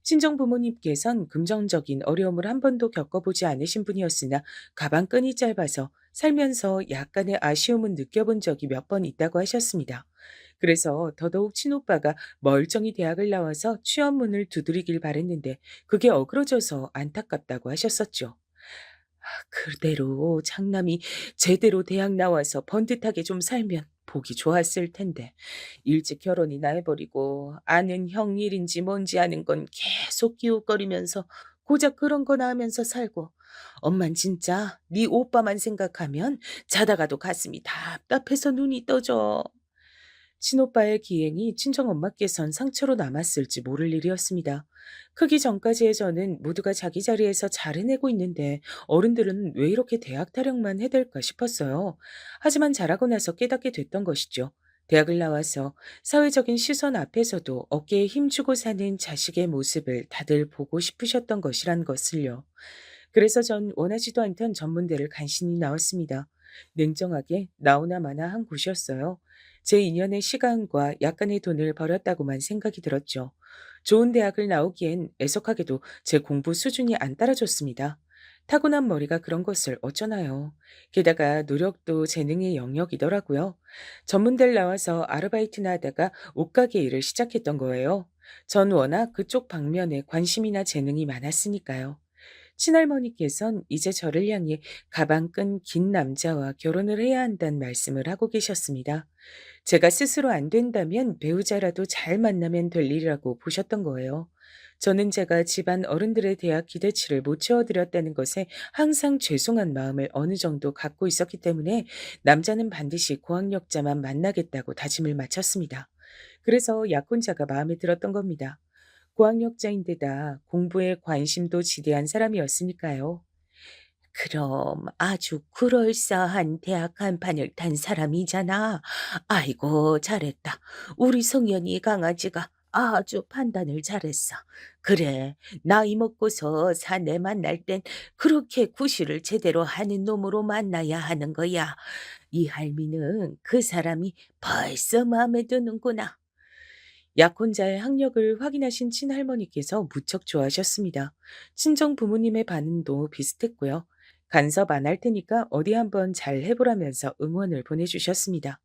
친정 부모님께선 금전적인 어려움을 한 번도 겪어보지 않으신 분이었으나 가방끈이 짧아서 살면서 약간의 아쉬움은 느껴본 적이 몇 번 있다고 하셨습니다. 그래서 더더욱 친오빠가 멀쩡히 대학을 나와서 취업문을 두드리길 바랬는데 그게 어그러져서 안타깝다고 하셨었죠. 그대로 장남이 제대로 대학 나와서 번듯하게 좀 살면 보기 좋았을 텐데 일찍 결혼이나 해버리고 아는 형 일인지 뭔지 아는 건 계속 기웃거리면서 고작 그런 거나 하면서 살고 엄만 진짜 네 오빠만 생각하면 자다가도 가슴이 답답해서 눈이 떠져. 친오빠의 기행이 친정엄마께선 상처로 남았을지 모를 일이었습니다. 크기 전까지의 저는 모두가 자기 자리에서 잘 해내고 있는데 어른들은 왜 이렇게 대학 타령만 해댈까 싶었어요. 하지만 자라고 나서 깨닫게 됐던 것이죠. 대학을 나와서 사회적인 시선 앞에서도 어깨에 힘주고 사는 자식의 모습을 다들 보고 싶으셨던 것이란 것을요. 그래서 전 원하지도 않던 전문대를 간신히 나왔습니다. 냉정하게 나오나 마나 한 곳이었어요. 제 인연의 시간과 약간의 돈을 버렸다고만 생각이 들었죠. 좋은 대학을 나오기엔 애석하게도 제 공부 수준이 안 따라줬습니다. 타고난 머리가 그런 것을 어쩌나요. 게다가 노력도 재능의 영역이더라고요. 전문대를 나와서 아르바이트나 하다가 옷가게 일을 시작했던 거예요. 전 워낙 그쪽 방면에 관심이나 재능이 많았으니까요. 친할머니께선 이제 저를 향해 가방 끈 긴 남자와 결혼을 해야 한다는 말씀을 하고 계셨습니다. 제가 스스로 안 된다면 배우자라도 잘 만나면 될 일이라고 보셨던 거예요. 저는 제가 집안 어른들에 대한 기대치를 못 채워드렸다는 것에 항상 죄송한 마음을 어느 정도 갖고 있었기 때문에 남자는 반드시 고학력자만 만나겠다고 다짐을 마쳤습니다. 그래서 약혼자가 마음에 들었던 겁니다. 고학력자인데다 공부에 관심도 지대한 사람이었으니까요. 그럼 아주 그럴싸한 대학 한판을 탄 사람이잖아. 아이고, 잘했다. 우리 성현이 강아지가 아주 판단을 잘했어. 그래, 나이 먹고서 사내 만날 땐 그렇게 구실을 제대로 하는 놈으로 만나야 하는 거야. 이 할미는 그 사람이 벌써 마음에 드는구나. 약혼자의 학력을 확인하신 친할머니께서 무척 좋아하셨습니다. 친정 부모님의 반응도 비슷했고요. 간섭 안 할 테니까 어디 한번 잘 해보라면서 응원을 보내주셨습니다.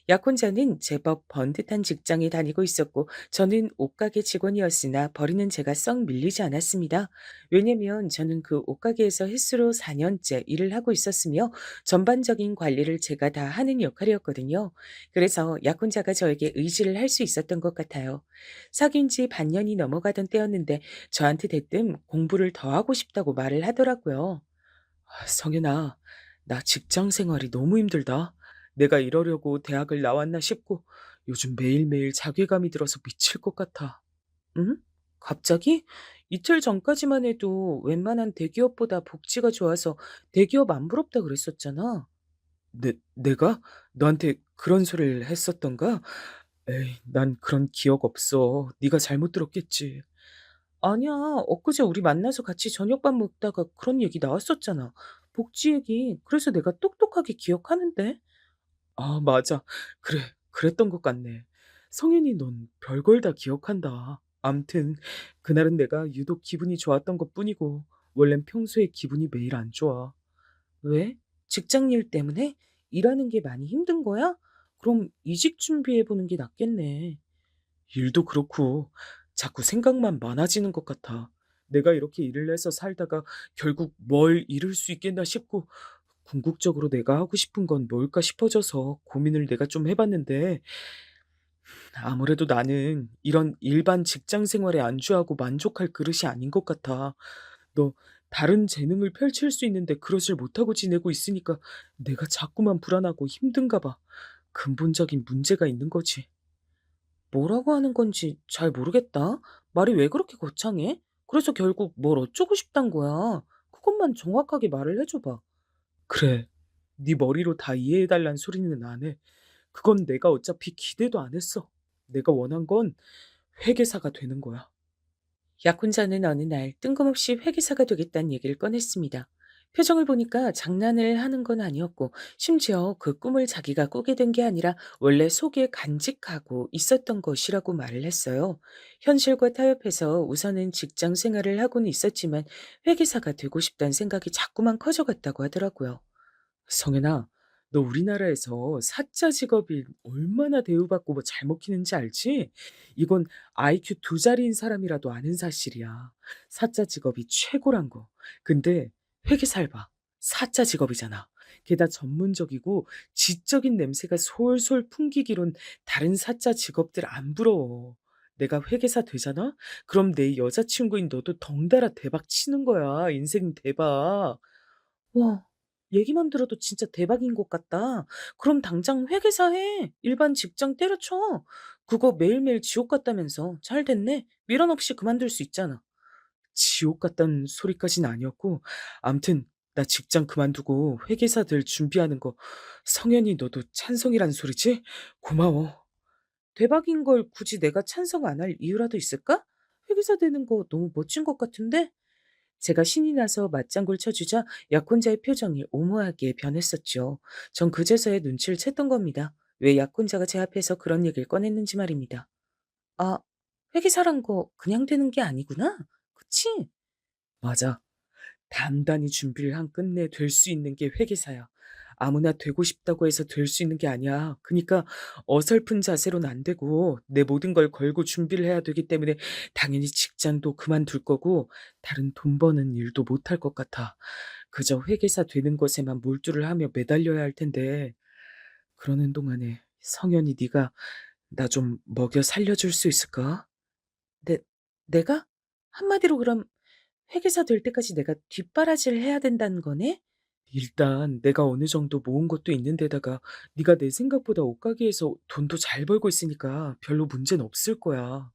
약혼자는 제법 번듯한 직장에 다니고 있었고 저는 옷가게 직원이었으나 버리는 제가 썩 밀리지 않았습니다. 왜냐면 저는 그 옷가게에서 횟수로 4년째 일을 하고 있었으며 전반적인 관리를 제가 다 하는 역할이었거든요. 그래서 약혼자가 저에게 의지를 할 수 있었던 것 같아요. 사귄 지 반년이 넘어가던 때였는데 저한테 대뜸 공부를 더 하고 싶다고 말을 하더라고요. 성현아, 나 직장 생활이 너무 힘들다. 내가 이러려고 대학을 나왔나 싶고 요즘 매일매일 자괴감이 들어서 미칠 것 같아. 응? 갑자기? 이틀 전까지만 해도 웬만한 대기업보다 복지가 좋아서 대기업 안 부럽다 그랬었잖아. 내가? 너한테 그런 소리를 했었던가? 에이, 난 그런 기억 없어. 네가 잘못 들었겠지. 아니야. 엊그제 우리 만나서 같이 저녁밥 먹다가 그런 얘기 나왔었잖아. 복지 얘기. 그래서 내가 똑똑하게 기억하는데. 아, 맞아. 그래. 그랬던 것 같네. 성현이 넌 별걸 다 기억한다. 암튼 그날은 내가 유독 기분이 좋았던 것뿐이고 원래는 평소에 기분이 매일 안 좋아. 왜? 직장 일 때문에? 일하는 게 많이 힘든 거야? 그럼 이직 준비해 보는 게 낫겠네. 일도 그렇고 자꾸 생각만 많아지는 것 같아. 내가 이렇게 일을 해서 살다가 결국 뭘 이룰 수 있겠나 싶고 궁극적으로 내가 하고 싶은 건 뭘까 싶어져서 고민을 내가 좀 해봤는데 아무래도 나는 이런 일반 직장 생활에 안주하고 만족할 그릇이 아닌 것 같아. 너 다른 재능을 펼칠 수 있는데 그러질 못하고 지내고 있으니까 내가 자꾸만 불안하고 힘든가 봐. 근본적인 문제가 있는 거지. 뭐라고 하는 건지 잘 모르겠다. 말이 왜 그렇게 거창해? 그래서 결국 뭘 어쩌고 싶단 거야. 그것만 정확하게 말을 해줘 봐. 그래. 네 머리로 다 이해해 달란 소리는 안 해. 그건 내가 어차피 기대도 안 했어. 내가 원한 건 회계사가 되는 거야. 약혼자는 어느 날 뜬금없이 회계사가 되겠다는 얘기를 꺼냈습니다. 표정을 보니까 장난을 하는 건 아니었고, 심지어 그 꿈을 자기가 꾸게 된 게 아니라 원래 속에 간직하고 있었던 것이라고 말을 했어요. 현실과 타협해서 우선은 직장 생활을 하고는 있었지만 회계사가 되고 싶다는 생각이 자꾸만 커져갔다고 하더라고요. 성현아, 너 우리나라에서 사자 직업이 얼마나 대우받고 뭐 잘 먹히는지 알지? 이건 IQ 두 자리인 사람이라도 아는 사실이야. 사자 직업이 최고란 거. 근데 회계사를 봐. 사자 직업이잖아. 게다가 전문적이고 지적인 냄새가 솔솔 풍기기론 다른 사자 직업들 안 부러워. 내가 회계사 되잖아? 그럼 내 여자친구인 너도 덩달아 대박 치는 거야. 인생 대박. 와. 얘기만 들어도 진짜 대박인 것 같다. 그럼 당장 회계사 해. 일반 직장 때려쳐. 그거 매일매일 지옥 같다면서. 잘 됐네. 미련 없이 그만둘 수 있잖아. 지옥 같다는 소리까진 아니었고, 암튼 나 직장 그만두고 회계사 될 준비하는 거 성현이 너도 찬성이란 소리지? 고마워. 대박인 걸 굳이 내가 찬성 안 할 이유라도 있을까? 회계사 되는 거 너무 멋진 것 같은데? 제가 신이 나서 맞장구를 쳐주자 약혼자의 표정이 오모하게 변했었죠. 전 그제서야 눈치를 챘던 겁니다. 왜 약혼자가 제 앞에서 그런 얘기를 꺼냈는지 말입니다. 아, 회계사란 거 그냥 되는 게 아니구나. 그치? 맞아. 단단히 준비를 한 끝내 될 수 있는 게 회계사야. 아무나 되고 싶다고 해서 될 수 있는 게 아니야. 그니까 어설픈 자세로는 안 되고 내 모든 걸 걸고 준비를 해야 되기 때문에 당연히 직장도 그만둘 거고 다른 돈 버는 일도 못할 것 같아. 그저 회계사 되는 것에만 몰두를 하며 매달려야 할 텐데 그러는 동안에 성현이 네가 나 좀 먹여 살려줄 수 있을까? 내 내가? 한마디로 그럼 회계사 될 때까지 내가 뒷바라지를 해야 된다는 거네? 일단 내가 어느 정도 모은 것도 있는데다가 네가 내 생각보다 옷가게에서 돈도 잘 벌고 있으니까 별로 문제는 없을 거야.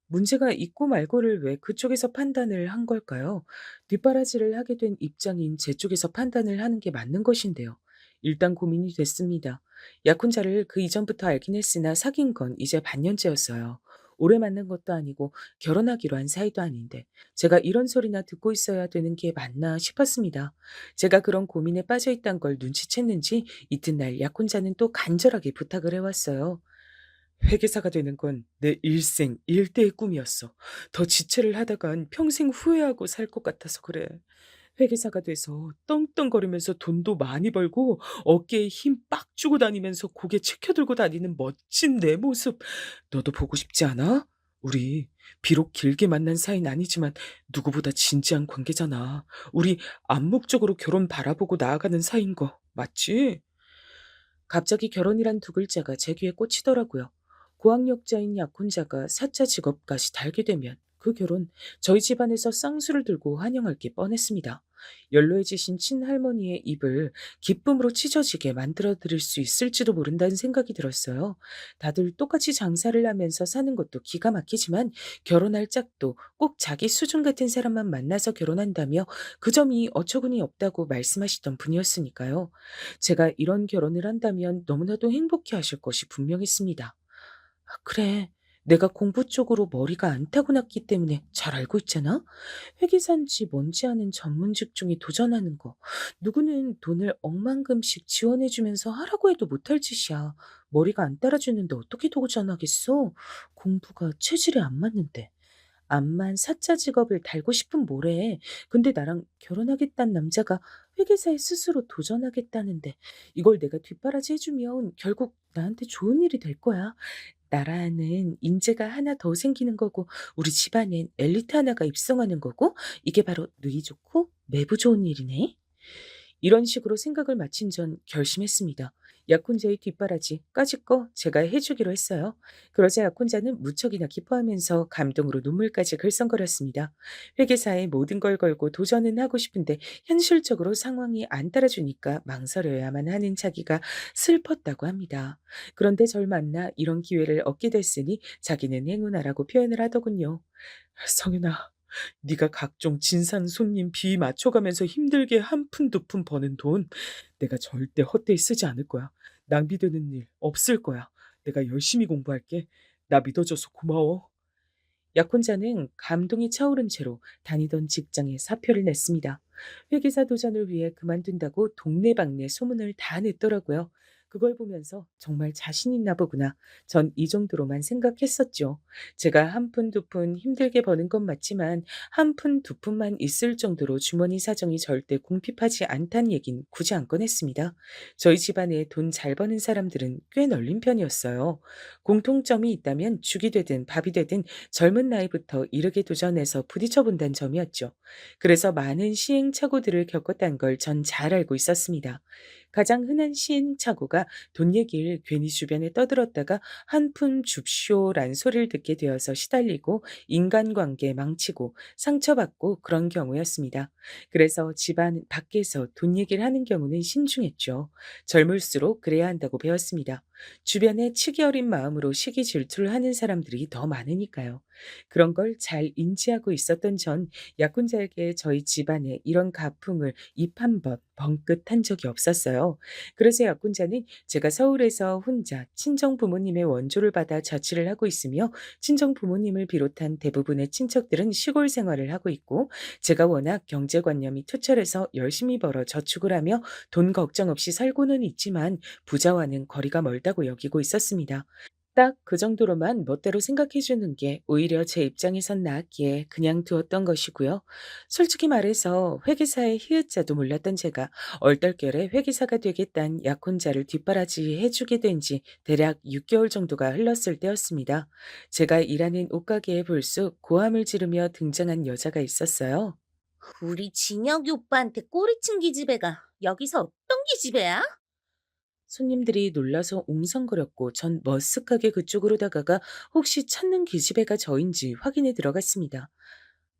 문제가 있고 말고를 왜 그쪽에서 판단을 한 걸까요? 뒷바라지를 하게 된 입장인 제 쪽에서 판단을 하는 게 맞는 것인데요. 일단 고민이 됐습니다. 약혼자를 그 이전부터 알긴 했으나 사귄 건 이제 반년째였어요. 오래 만난 것도 아니고 결혼하기로 한 사이도 아닌데 제가 이런 소리나 듣고 있어야 되는 게 맞나 싶었습니다. 제가 그런 고민에 빠져 있단 걸 눈치챘는지 이튿날 약혼자는 또 간절하게 부탁을 해왔어요. 회계사가 되는 건 내 일생 일대의 꿈이었어. 더 지체를 하다간 평생 후회하고 살 것 같아서 그래. 회계사가 돼서 떵떵거리면서 돈도 많이 벌고 어깨에 힘 빡 주고 다니면서 고개 치켜들고 다니는 멋진 내 모습 너도 보고 싶지 않아? 우리 비록 길게 만난 사이는 아니지만 누구보다 진지한 관계잖아. 우리 암묵적으로 결혼 바라보고 나아가는 사이인 거 맞지? 갑자기 결혼이란 두 글자가 제 귀에 꽂히더라고요. 고학력자인 약혼자가 사차 직업까지 달게 되면 그 결혼 저희 집안에서 쌍수를 들고 환영할 게 뻔했습니다. 연로해지신 친할머니의 입을 기쁨으로 찢어지게 만들어 드릴 수 있을지도 모른다는 생각이 들었어요. 다들 똑같이 장사를 하면서 사는 것도 기가 막히지만 결혼할 짝도 꼭 자기 수준 같은 사람만 만나서 결혼한다며 그 점이 어처구니 없다고 말씀하시던 분이었으니까요. 제가 이런 결혼을 한다면 너무나도 행복해 하실 것이 분명했습니다. 아, 그래. 내가 공부 쪽으로 머리가 안 타고났기 때문에 잘 알고 있잖아? 회계사인지 뭔지 아는 전문 직종에 도전하는 거. 누구는 돈을 억만금씩 지원해주면서 하라고 해도 못할 짓이야. 머리가 안 따라주는데 어떻게 도전하겠어? 공부가 체질에 안 맞는데. 암만 사짜 직업을 달고 싶은 뭐래. 근데 나랑 결혼하겠다는 남자가 회계사에 스스로 도전하겠다는데 이걸 내가 뒷바라지 해주면 결국 나한테 좋은 일이 될 거야. 나라는 인재가 하나 더 생기는 거고 우리 집안엔 엘리트 하나가 입성하는 거고 이게 바로 누이 좋고 매부 좋은 일이네. 이런 식으로 생각을 마친 전 결심했습니다. 약혼자의 뒷바라지 까짓 거 제가 해주기로 했어요. 그러자 약혼자는 무척이나 기뻐하면서 감동으로 눈물까지 글썽거렸습니다. 회계사에 모든 걸 걸고 도전은 하고 싶은데 현실적으로 상황이 안 따라주니까 망설여야만 하는 자기가 슬펐다고 합니다. 그런데 절 만나 이런 기회를 얻게 됐으니 자기는 행운아라고 표현을 하더군요. 성윤아, 네가 각종 진상 손님 비 맞춰가면서 힘들게 한 푼 두 푼 버는 돈 내가 절대 헛되이 쓰지 않을 거야. 낭비되는 일 없을 거야. 내가 열심히 공부할게. 나 믿어줘서 고마워. 약혼자는 감동이 차오른 채로 다니던 직장에 사표를 냈습니다. 회계사 도전을 위해 그만둔다고 동네방네 소문을 다 냈더라고요. 그걸 보면서 정말 자신 있나 보구나. 전 이 정도로만 생각했었죠. 제가 한 푼 두 푼 힘들게 버는 건 맞지만 한 푼 두 푼만 있을 정도로 주머니 사정이 절대 궁핍하지 않다는 얘긴 굳이 안 꺼냈습니다. 저희 집안에 돈 잘 버는 사람들은 꽤 널린 편이었어요. 공통점이 있다면 죽이 되든 밥이 되든 젊은 나이부터 이르게 도전해서 부딪혀 본다는 점이었죠. 그래서 많은 시행착오들을 겪었다는 걸 전 잘 알고 있었습니다. 가장 흔한 시행착오가 돈 얘기를 괜히 주변에 떠들었다가 한 푼 줍쇼란 소리를 듣게 되어서 시달리고 인간관계 망치고 상처받고 그런 경우였습니다. 그래서 집안 밖에서 돈 얘기를 하는 경우는 신중했죠. 젊을수록 그래야 한다고 배웠습니다. 주변에 치기 어린 마음으로 시기 질투를 하는 사람들이 더 많으니까요. 그런 걸 잘 인지하고 있었던 전 약혼자에게 저희 집안에 이런 가풍을 입 한 번 벙긋한 적이 없었어요. 그래서 약혼자는 제가 서울에서 혼자 친정 부모님의 원조를 받아 자취를 하고 있으며 친정 부모님을 비롯한 대부분의 친척들은 시골 생활을 하고 있고 제가 워낙 경제관념이 투철해서 열심히 벌어 저축을 하며 돈 걱정 없이 살고는 있지만 부자와는 거리가 멀다고 여기고 있었습니다. 딱 그 정도로만 멋대로 생각해 주는 게 오히려 제 입장에선 나았기에 그냥 두었던 것이고요. 솔직히 말해서 회계사의 히읗자도 몰랐던 제가 얼떨결에 회계사가 되겠다는 약혼자를 뒷바라지해 주게 된 지 대략 6개월 정도가 흘렀을 때였습니다. 제가 일하는 옷가게에 불쑥 고함을 지르며 등장한 여자가 있었어요. 우리 진혁이 오빠한테 꼬리친 기집애가 여기서 어떤 기집애야? 손님들이 놀라서 웅성거렸고 전 머쓱하게 그쪽으로 다가가 혹시 찾는 기집애가 저인지 확인해 들어갔습니다.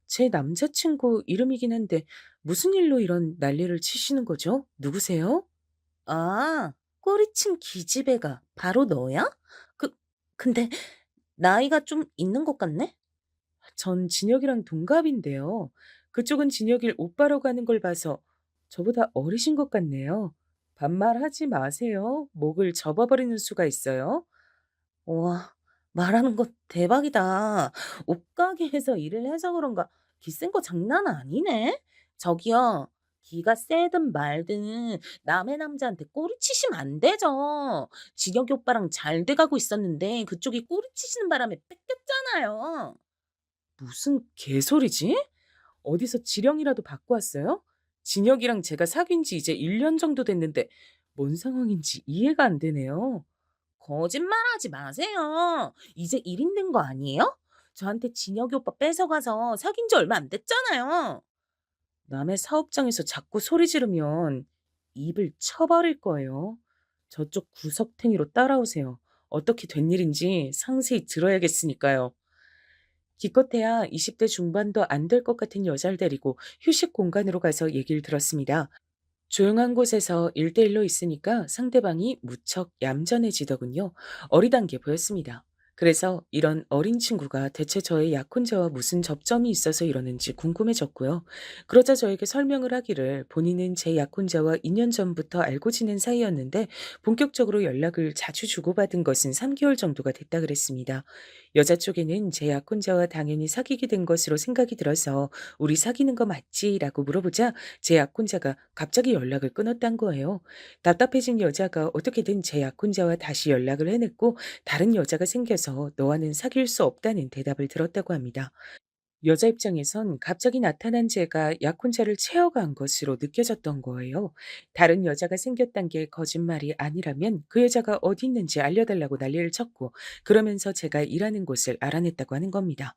제 남자친구 이름이긴 한데 무슨 일로 이런 난리를 치시는 거죠? 누구세요? 아, 꼬리친 기집애가 바로 너야? 그, 근데 나이가 좀 있는 것 같네? 전 진혁이랑 동갑인데요. 그쪽은 진혁이를 오빠라고 하는 걸 봐서 저보다 어리신 것 같네요. 반말하지 마세요. 목을 접어버리는 수가 있어요. 와, 말하는 거 대박이다. 옷가게에서 일을 해서 그런가 기센 거 장난 아니네? 저기요, 기가 세든 말든 남의 남자한테 꼬리치시면 안 되죠. 진혁이 오빠랑 잘 돼가고 있었는데 그쪽이 꼬리치시는 바람에 뺏겼잖아요. 무슨 개소리지? 어디서 지령이라도 받고 왔어요? 진혁이랑 제가 사귄 지 이제 1년 정도 됐는데 뭔 상황인지 이해가 안 되네요. 거짓말하지 마세요. 이제 1인 된 거 아니에요? 저한테 진혁이 오빠 뺏어가서 사귄 지 얼마 안 됐잖아요. 남의 사업장에서 자꾸 소리 지르면 입을 쳐버릴 거예요. 저쪽 구석탱이로 따라오세요. 어떻게 된 일인지 상세히 들어야겠으니까요. 기껏해야 20대 중반도 안 될 것 같은 여자를 데리고 휴식 공간으로 가서 얘기를 들었습니다. 조용한 곳에서 1대1로 있으니까 상대방이 무척 얌전해지더군요. 어리단 게 보였습니다. 그래서 이런 어린 친구가 대체 저의 약혼자와 무슨 접점이 있어서 이러는지 궁금해졌고요. 그러자 저에게 설명을 하기를 본인은 제 약혼자와 2년 전부터 알고 지낸 사이였는데 본격적으로 연락을 자주 주고받은 것은 3개월 정도가 됐다 그랬습니다. 여자 쪽에는 제 약혼자와 당연히 사귀게 된 것으로 생각이 들어서 우리 사귀는 거 맞지? 라고 물어보자 제 약혼자가 갑자기 연락을 끊었단 거예요. 답답해진 여자가 어떻게든 제 약혼자와 다시 연락을 해냈고 다른 여자가 생겨서 너와는 사귈 수 없다는 대답을 들었다고 합니다. 여자 입장에선 갑자기 나타난 제가 약혼자를 채워간 것으로 느껴졌던 거예요. 다른 여자가 생겼단 게 거짓말이 아니라면 그 여자가 어디 있는지 알려달라고 난리를 쳤고 그러면서 제가 일하는 곳을 알아냈다고 하는 겁니다.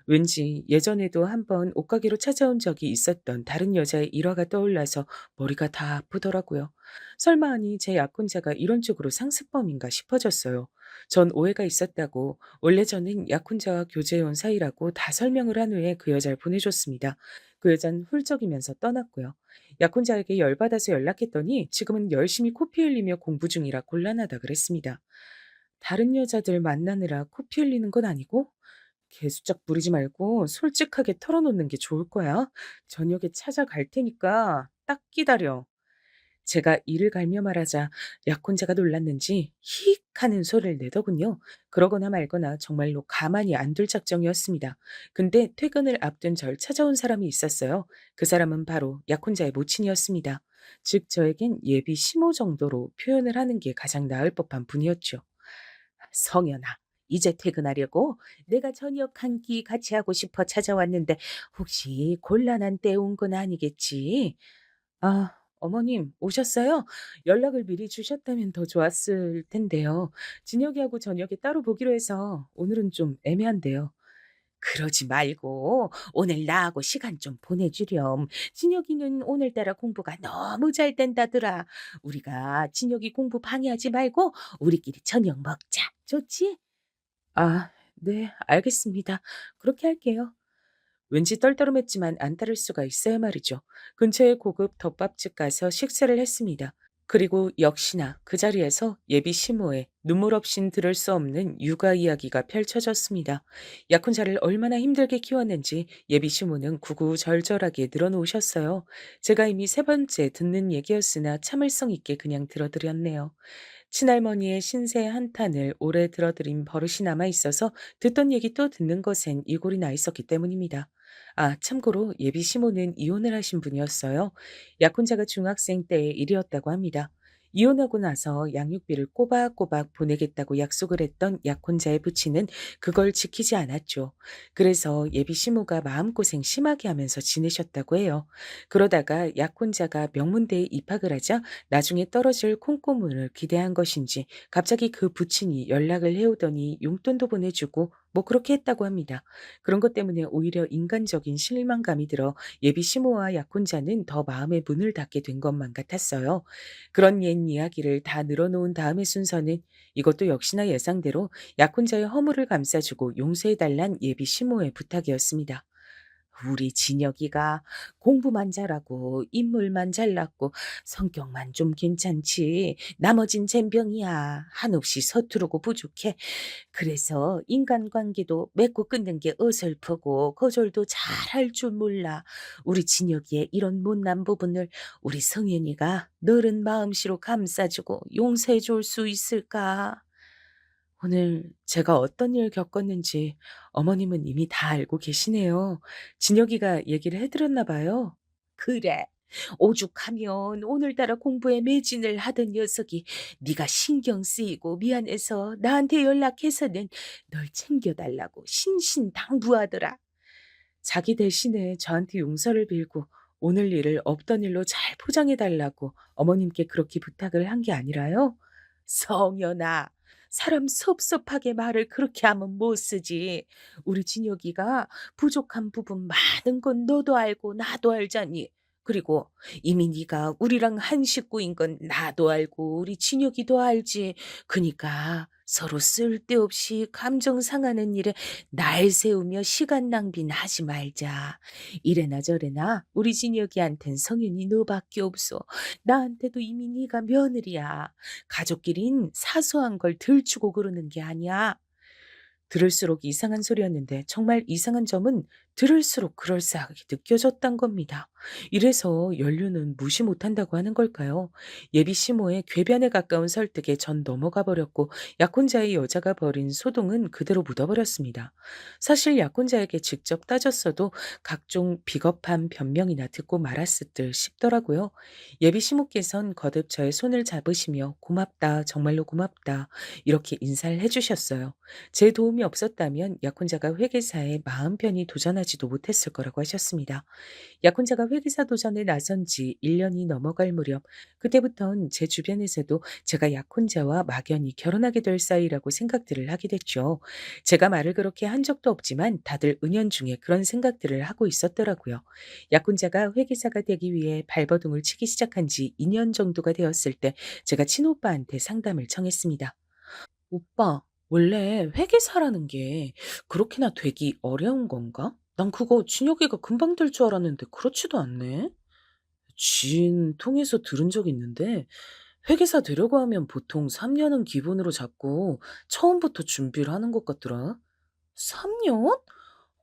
왠지 예전에도 한번 옷가게로 찾아온 적이 있었던 다른 여자의 일화가 떠올라서 머리가 다 아프더라고요. 설마 하니 제 약혼자가 이런 쪽으로 상습범인가 싶어졌어요. 전 오해가 있었다고 원래 저는 약혼자와 교제해온 사이라고 다 설명을 한 후에 그 여자를 보내줬습니다. 그 여자는 훌쩍이면서 떠났고요. 약혼자에게 열받아서 연락했더니 지금은 열심히 코피 흘리며 공부 중이라 곤란하다 그랬습니다. 다른 여자들 만나느라 코피 흘리는 건 아니고 개수작 부리지 말고 솔직하게 털어놓는 게 좋을 거야. 저녁에 찾아갈 테니까 딱 기다려. 제가 이를 갈며 말하자 약혼자가 놀랐는지 히익 하는 소리를 내더군요. 그러거나 말거나 정말로 가만히 안 둘 작정이었습니다. 근데 퇴근을 앞둔 절 찾아온 사람이 있었어요. 그 사람은 바로 약혼자의 모친이었습니다. 즉 저에겐 예비 시모 정도로 표현을 하는 게 가장 나을 법한 분이었죠. 성현아, 이제 퇴근하려고 내가 저녁 한 끼 같이 하고 싶어 찾아왔는데 혹시 곤란한 때 온 건 아니겠지? 아, 어머님 오셨어요? 연락을 미리 주셨다면 더 좋았을 텐데요. 진혁이하고 저녁에 따로 보기로 해서 오늘은 좀 애매한데요. 그러지 말고 오늘 나하고 시간 좀 보내주렴. 진혁이는 오늘따라 공부가 너무 잘 된다더라. 우리가 진혁이 공부 방해하지 말고 우리끼리 저녁 먹자. 좋지? 아, 네, 알겠습니다. 그렇게 할게요. 왠지 떨떠름했지만 안 따를 수가 있어야 말이죠. 근처의 고급 덮밥집 가서 식사를 했습니다. 그리고 역시나 그 자리에서 예비 시모의 눈물 없인 들을 수 없는 육아 이야기가 펼쳐졌습니다. 약혼자를 얼마나 힘들게 키웠는지 예비 시모는 구구절절하게 늘어놓으셨어요. 제가 이미 세 번째 듣는 얘기였으나 참을성 있게 그냥 들어드렸네요. 친할머니의 신세 한탄을 오래 들어드린 버릇이 남아 있어서 듣던 얘기 또 듣는 것엔 이골이 나 있었기 때문입니다. 아, 참고로 예비 시모는 이혼을 하신 분이었어요. 약혼자가 중학생 때의 일이었다고 합니다. 이혼하고 나서 양육비를 꼬박꼬박 보내겠다고 약속을 했던 약혼자의 부친은 그걸 지키지 않았죠. 그래서 예비 시모가 마음고생 심하게 하면서 지내셨다고 해요. 그러다가 약혼자가 명문대에 입학을 하자 나중에 떨어질 콩고문을 기대한 것인지 갑자기 그 부친이 연락을 해오더니 용돈도 보내주고 뭐 그렇게 했다고 합니다. 그런 것 때문에 오히려 인간적인 실망감이 들어 예비 시모와 약혼자는 더 마음의 문을 닫게 된 것만 같았어요. 그런 옛 이야기를 다 늘어놓은 다음의 순서는 이것도 역시나 예상대로 약혼자의 허물을 감싸주고 용서해달란 예비 시모의 부탁이었습니다. 우리 진혁이가 공부만 잘하고 인물만 잘났고 성격만 좀 괜찮지. 나머진 젬병이야. 한없이 서투르고 부족해. 그래서 인간관계도 맺고 끊는 게 어설프고 거절도 잘할 줄 몰라. 우리 진혁이의 이런 못난 부분을 우리 성현이가 너른 마음씨로 감싸주고 용서해 줄 수 있을까? 오늘 제가 어떤 일 겪었는지 어머님은 이미 다 알고 계시네요. 진혁이가 얘기를 해드렸나 봐요. 그래. 오죽하면 오늘따라 공부에 매진을 하던 녀석이 네가 신경 쓰이고 미안해서 나한테 연락해서는 널 챙겨달라고 신신당부하더라. 자기 대신에 저한테 용서를 빌고 오늘 일을 없던 일로 잘 포장해달라고 어머님께 그렇게 부탁을 한 게 아니라요? 성현아, 사람 섭섭하게 말을 그렇게 하면 못 쓰지. 우리 진혁이가 부족한 부분 많은 건 너도 알고 나도 알잖니. 그리고 이미 네가 우리랑 한 식구인 건 나도 알고 우리 진혁이도 알지. 그니까 서로 쓸데없이 감정 상하는 일에 날 세우며 시간 낭비는 하지 말자. 이래나 저래나 우리 진혁이한텐 성현이 너밖에 없어. 나한테도 이미 네가 며느리야. 가족끼린 사소한 걸 들추고 그러는 게 아니야. 들을수록 이상한 소리였는데 정말 이상한 점은 들을수록 그럴싸하게 느껴졌단 겁니다. 이래서 연륜은 무시 못한다고 하는 걸까요? 예비 시모의 궤변에 가까운 설득에 전 넘어가 버렸고 약혼자의 여자가 벌인 소동은 그대로 묻어버렸습니다. 사실 약혼자에게 직접 따졌어도 각종 비겁한 변명이나 듣고 말았을 듯 싶더라고요. 예비 시모께선 거듭 저의 손을 잡으시며 고맙다, 정말로 고맙다 이렇게 인사를 해주셨어요. 제 도움이 없었다면 약혼자가 회계사에 마음 편히 도전하지도 못했을 거라고 하셨습니다. 약혼자가 회계사 도전에 나선 지 1년이 넘어갈 무렵 그때부턴 제 주변에서도 제가 약혼자와 막연히 결혼하게 될 사이라고 생각들을 하게 됐죠. 제가 말을 그렇게 한 적도 없지만 다들 은연중에 그런 생각들을 하고 있었더라고요. 약혼자가 회계사가 되기 위해 발버둥을 치기 시작한 지 2년 정도가 되었을 때 제가 친오빠한테 상담을 청했습니다. 오빠, 원래 회계사라는 게 그렇게나 되기 어려운 건가? 난 그거 준혁이가 금방 될 줄 알았는데 그렇지도 않네. 지인 통해서 들은 적 있는데 회계사 되려고 하면 보통 3년은 기본으로 잡고 처음부터 준비를 하는 것 같더라. 3년?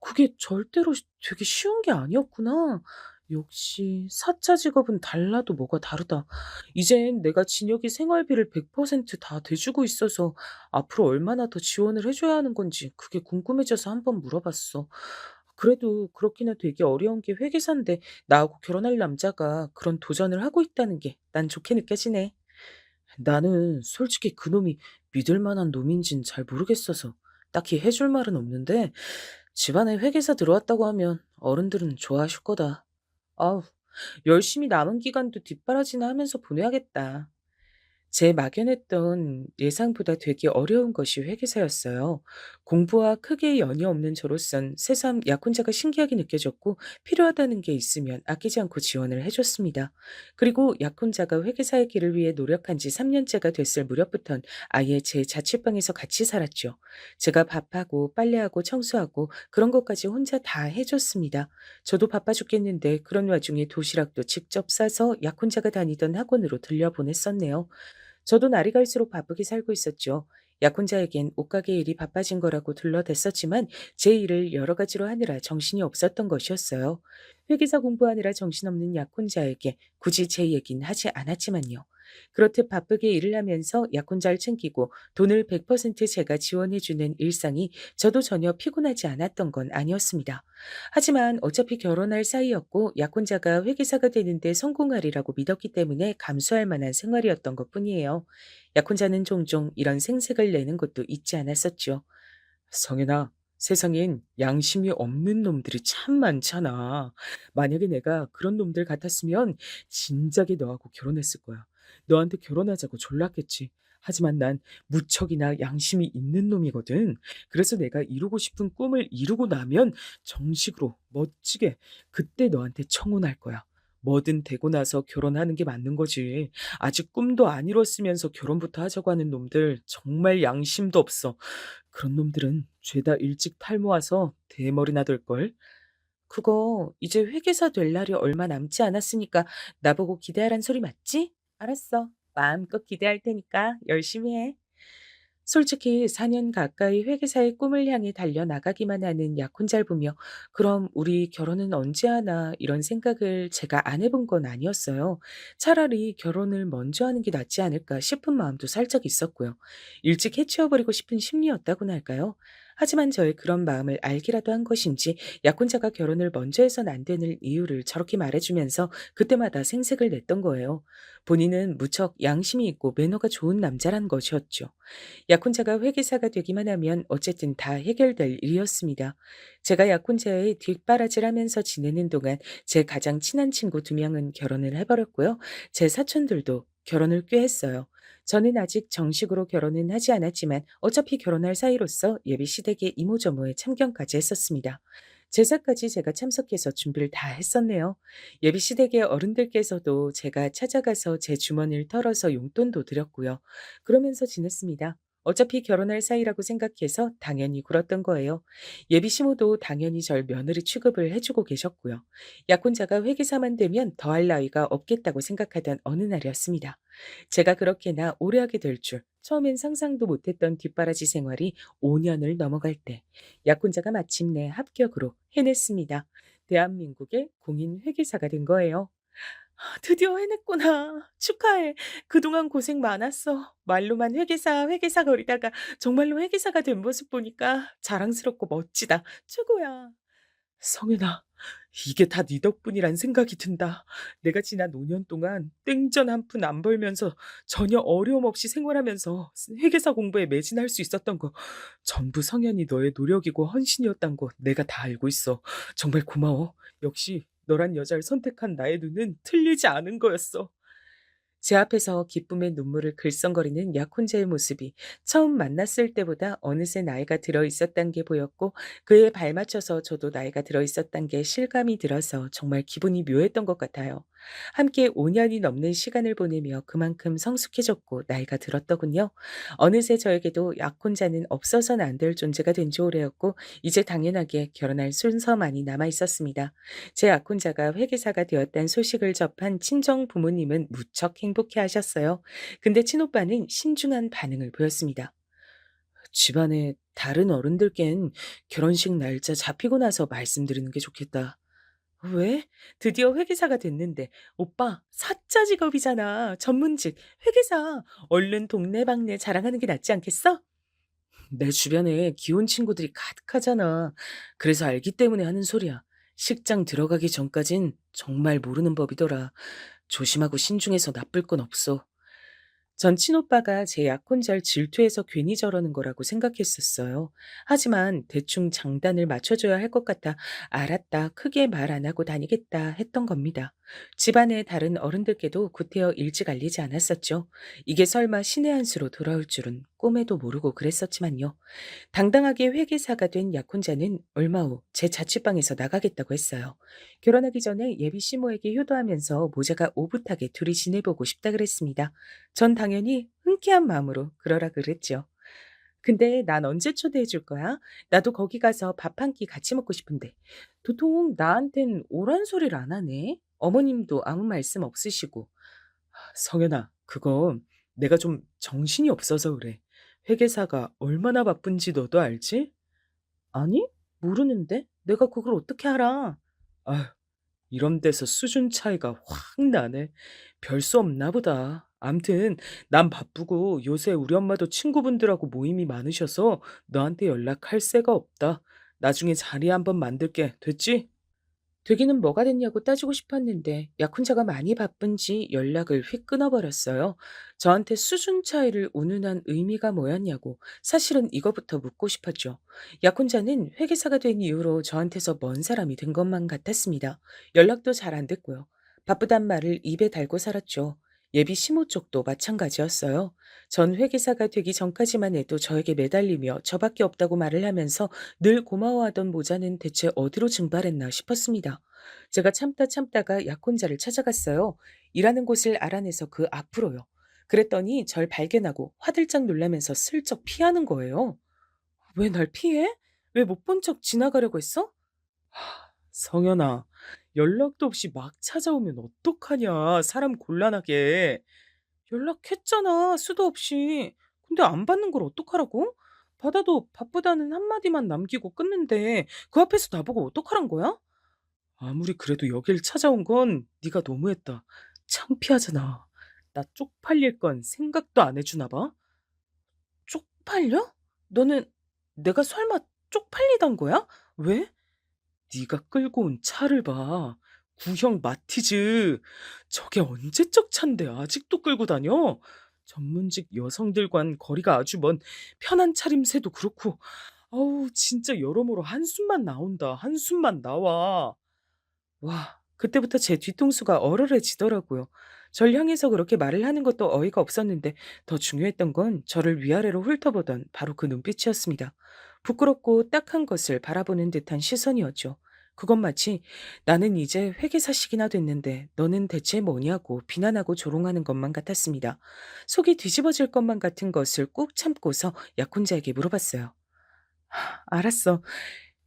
그게 절대로 되게 쉬운 게 아니었구나. 역시 사차 직업은 달라도 뭐가 다르다. 이젠 내가 진혁이 생활비를 100%다 대주고 있어서 앞으로 얼마나 더 지원을 해줘야 하는 건지 그게 궁금해져서 한번 물어봤어. 그래도 그렇게나 되게 어려운 게 회계사인데 나하고 결혼할 남자가 그런 도전을 하고 있다는 게 난 좋게 느껴지네. 나는 솔직히 그놈이 믿을 만한 놈인진 잘 모르겠어서 딱히 해줄 말은 없는데 집안에 회계사 들어왔다고 하면 어른들은 좋아하실 거다. 아우, 열심히 남은 기간도 뒷바라지나 하면서 보내야겠다. 제 막연했던 예상보다 되게 어려운 것이 회계사였어요. 공부와 크게 연이 없는 저로선 새삼 약혼자가 신기하게 느껴졌고 필요하다는 게 있으면 아끼지 않고 지원을 해줬습니다. 그리고 약혼자가 회계사의 길을 위해 노력한 지 3년째가 됐을 무렵부턴 아예 제 자취방에서 같이 살았죠. 제가 밥하고 빨래하고 청소하고 그런 것까지 혼자 다 해줬습니다. 저도 바빠 죽겠는데 그런 와중에 도시락도 직접 싸서 약혼자가 다니던 학원으로 들려보냈었네요. 저도 날이 갈수록 바쁘게 살고 있었죠. 약혼자에겐 옷가게 일이 바빠진 거라고 둘러댔었지만 제 일을 여러 가지로 하느라 정신이 없었던 것이었어요. 회계사 공부하느라 정신없는 약혼자에게 굳이 제 얘긴 하지 않았지만요. 그렇듯 바쁘게 일을 하면서 약혼자를 챙기고 돈을 100% 제가 지원해주는 일상이 저도 전혀 피곤하지 않았던 건 아니었습니다. 하지만 어차피 결혼할 사이였고 약혼자가 회계사가 되는데 성공하리라고 믿었기 때문에 감수할 만한 생활이었던 것뿐이에요. 약혼자는 종종 이런 생색을 내는 것도 잊지 않았었죠. 성현아, 세상엔 양심이 없는 놈들이 참 많잖아. 만약에 내가 그런 놈들 같았으면 진작에 너하고 결혼했을 거야. 너한테 결혼하자고 졸랐겠지. 하지만 난 무척이나 양심이 있는 놈이거든. 그래서 내가 이루고 싶은 꿈을 이루고 나면 정식으로 멋지게 그때 너한테 청혼할 거야. 뭐든 되고 나서 결혼하는 게 맞는 거지. 아직 꿈도 안 이뤘으면서 결혼부터 하자고 하는 놈들 정말 양심도 없어. 그런 놈들은 죄다 일찍 탈모와서 대머리나 될걸? 그거 이제 회계사 될 날이 얼마 남지 않았으니까 나보고 기대하란 소리 맞지? 알았어. 마음껏 기대할 테니까 열심히 해. 솔직히 4년 가까이 회계사의 꿈을 향해 달려나가기만 하는 약혼자를 보며 그럼 우리 결혼은 언제 하나 이런 생각을 제가 안 해본 건 아니었어요. 차라리 결혼을 먼저 하는 게 낫지 않을까 싶은 마음도 살짝 있었고요. 일찍 해치워버리고 싶은 심리였다고나 할까요? 하지만 저의 그런 마음을 알기라도 한 것인지 약혼자가 결혼을 먼저 해선 안 되는 이유를 저렇게 말해주면서 그때마다 생색을 냈던 거예요. 본인은 무척 양심이 있고 매너가 좋은 남자란 것이었죠. 약혼자가 회계사가 되기만 하면 어쨌든 다 해결될 일이었습니다. 제가 약혼자의 뒷바라지를 하면서 지내는 동안 제 가장 친한 친구 2명은 결혼을 해버렸고요. 제 사촌들도 결혼을 꽤 했어요. 저는 아직 정식으로 결혼은 하지 않았지만 어차피 결혼할 사이로서 예비 시댁의 이모저모에 참견까지 했었습니다. 제사까지 제가 참석해서 준비를 다 했었네요. 예비 시댁의 어른들께서도 제가 찾아가서 제 주머니를 털어서 용돈도 드렸고요. 그러면서 지냈습니다. 어차피 결혼할 사이라고 생각해서 당연히 굴었던 거예요. 예비 시모도 당연히 절 며느리 취급을 해주고 계셨고요. 약혼자가 회계사만 되면 더할 나위가 없겠다고 생각하던 어느 날이었습니다. 제가 그렇게나 오래 하게 될 줄 처음엔 상상도 못했던 뒷바라지 생활이 5년을 넘어갈 때 약혼자가 마침내 합격으로 해냈습니다. 대한민국의 공인 회계사가 된 거예요. 드디어 해냈구나. 축하해. 그동안 고생 많았어. 말로만 회계사, 회계사 거리다가 정말로 회계사가 된 모습 보니까 자랑스럽고 멋지다. 최고야. 성윤아, 이게 다 네 덕분이란 생각이 든다. 내가 지난 5년 동안 땡전 한 푼 안 벌면서 전혀 어려움 없이 생활하면서 회계사 공부에 매진할 수 있었던 거 전부 성현이 너의 노력이고 헌신이었단 거 내가 다 알고 있어. 정말 고마워. 역시 너란 여자를 선택한 나의 눈은 틀리지 않은 거였어. 제 앞에서 기쁨의 눈물을 글썽거리는 약혼자의 모습이 처음 만났을 때보다 어느새 나이가 들어 있었단 게 보였고 그에 발맞춰서 저도 나이가 들어 있었단 게 실감이 들어서 정말 기분이 묘했던 것 같아요. 함께 5년이 넘는 시간을 보내며 그만큼 성숙해졌고 나이가 들었더군요. 어느새 저에게도 약혼자는 없어서는 안 될 존재가 된 지 오래였고 이제 당연하게 결혼할 순서만이 남아 있었습니다. 제 약혼자가 회계사가 되었다는 소식을 접한 친정 부모님은 무척 행복해 하셨어요. 근데 친오빠는 신중한 반응을 보였습니다. 집안에 다른 어른들께는 결혼식 날짜 잡히고 나서 말씀드리는 게 좋겠다. 왜? 드디어 회계사가 됐는데. 오빠, 사짜 직업이잖아. 전문직, 회계사. 얼른 동네방네 자랑하는 게 낫지 않겠어? 내 주변에 기혼 친구들이 가득하잖아. 그래서 알기 때문에 하는 소리야. 식장 들어가기 전까진 정말 모르는 법이더라. 조심하고 신중해서 나쁠 건 없어. 전 친오빠가 제 약혼자를 질투해서 괜히 저러는 거라고 생각했었어요. 하지만 대충 장단을 맞춰줘야 할 것 같아 알았다, 크게 말 안 하고 다니겠다 했던 겁니다. 집안의 다른 어른들께도 구태여 일찍 알리지 않았었죠. 이게 설마 신의 한 수로 돌아올 줄은 꿈에도 모르고 그랬었지만요. 당당하게 회계사가 된 약혼자는 얼마 후 제 자취방에서 나가겠다고 했어요. 결혼하기 전에 예비 시모에게 효도하면서 모자가 오붓하게 둘이 지내보고 싶다 그랬습니다. 전 당연히 흔쾌한 마음으로 그러라 그랬죠. 근데 난 언제 초대해 줄 거야? 나도 거기 가서 밥 한 끼 같이 먹고 싶은데. 도통 나한텐 오란 소리를 안 하네. 어머님도 아무 말씀 없으시고. 성현아, 그건 내가 좀 정신이 없어서 그래. 회계사가 얼마나 바쁜지 너도 알지? 아니? 모르는데? 내가 그걸 어떻게 알아? 아휴, 이런 데서 수준 차이가 확 나네. 별 수 없나 보다. 암튼 난 바쁘고 요새 우리 엄마도 친구분들하고 모임이 많으셔서 너한테 연락할 새가 없다. 나중에 자리 한번 만들게. 됐지? 되기는 뭐가 됐냐고 따지고 싶었는데 약혼자가 많이 바쁜지 연락을 휙 끊어버렸어요. 저한테 수준 차이를 운운한 의미가 뭐였냐고 사실은 이거부터 묻고 싶었죠. 약혼자는 회계사가 된 이후로 저한테서 먼 사람이 된 것만 같았습니다. 연락도 잘 안 됐고요. 바쁘단 말을 입에 달고 살았죠. 예비 시모 쪽도 마찬가지였어요. 전 회계사가 되기 전까지만 해도 저에게 매달리며 저밖에 없다고 말을 하면서 늘 고마워하던 모자는 대체 어디로 증발했나 싶었습니다. 제가 참다 참다가 약혼자를 찾아갔어요. 일하는 곳을 알아내서 그 앞으로요. 그랬더니 절 발견하고 화들짝 놀라면서 슬쩍 피하는 거예요. 왜 날 피해? 왜 못 본 척 지나가려고 했어? 성현아, 연락도 없이 막 찾아오면 어떡하냐, 사람 곤란하게. 연락했잖아, 수도 없이. 근데 안 받는 걸 어떡하라고? 받아도 바쁘다는 한마디만 남기고 끊는데 그 앞에서 나보고 어떡하란 거야? 아무리 그래도 여길 찾아온 건 네가 너무했다. 창피하잖아. 나 쪽팔릴 건 생각도 안 해주나 봐. 쪽팔려? 너는 내가 설마 쪽팔리단 거야? 왜? 네가 끌고 온 차를 봐. 구형 마티즈. 저게 언제적 차인데 아직도 끌고 다녀? 전문직 여성들과는 거리가 아주 먼 편한 차림새도 그렇고 아우 진짜 여러모로 한숨만 나온다. 한숨만 나와. 와, 그때부터 제 뒤통수가 얼얼해지더라고요. 절 향해서 그렇게 말을 하는 것도 어이가 없었는데 더 중요했던 건 저를 위아래로 훑어보던 바로 그 눈빛이었습니다. 부끄럽고 딱한 것을 바라보는 듯한 시선이었죠. 그건 마치 나는 이제 회계사식이나 됐는데 너는 대체 뭐냐고 비난하고 조롱하는 것만 같았습니다. 속이 뒤집어질 것만 같은 것을 꾹 참고서 약혼자에게 물어봤어요. 알았어.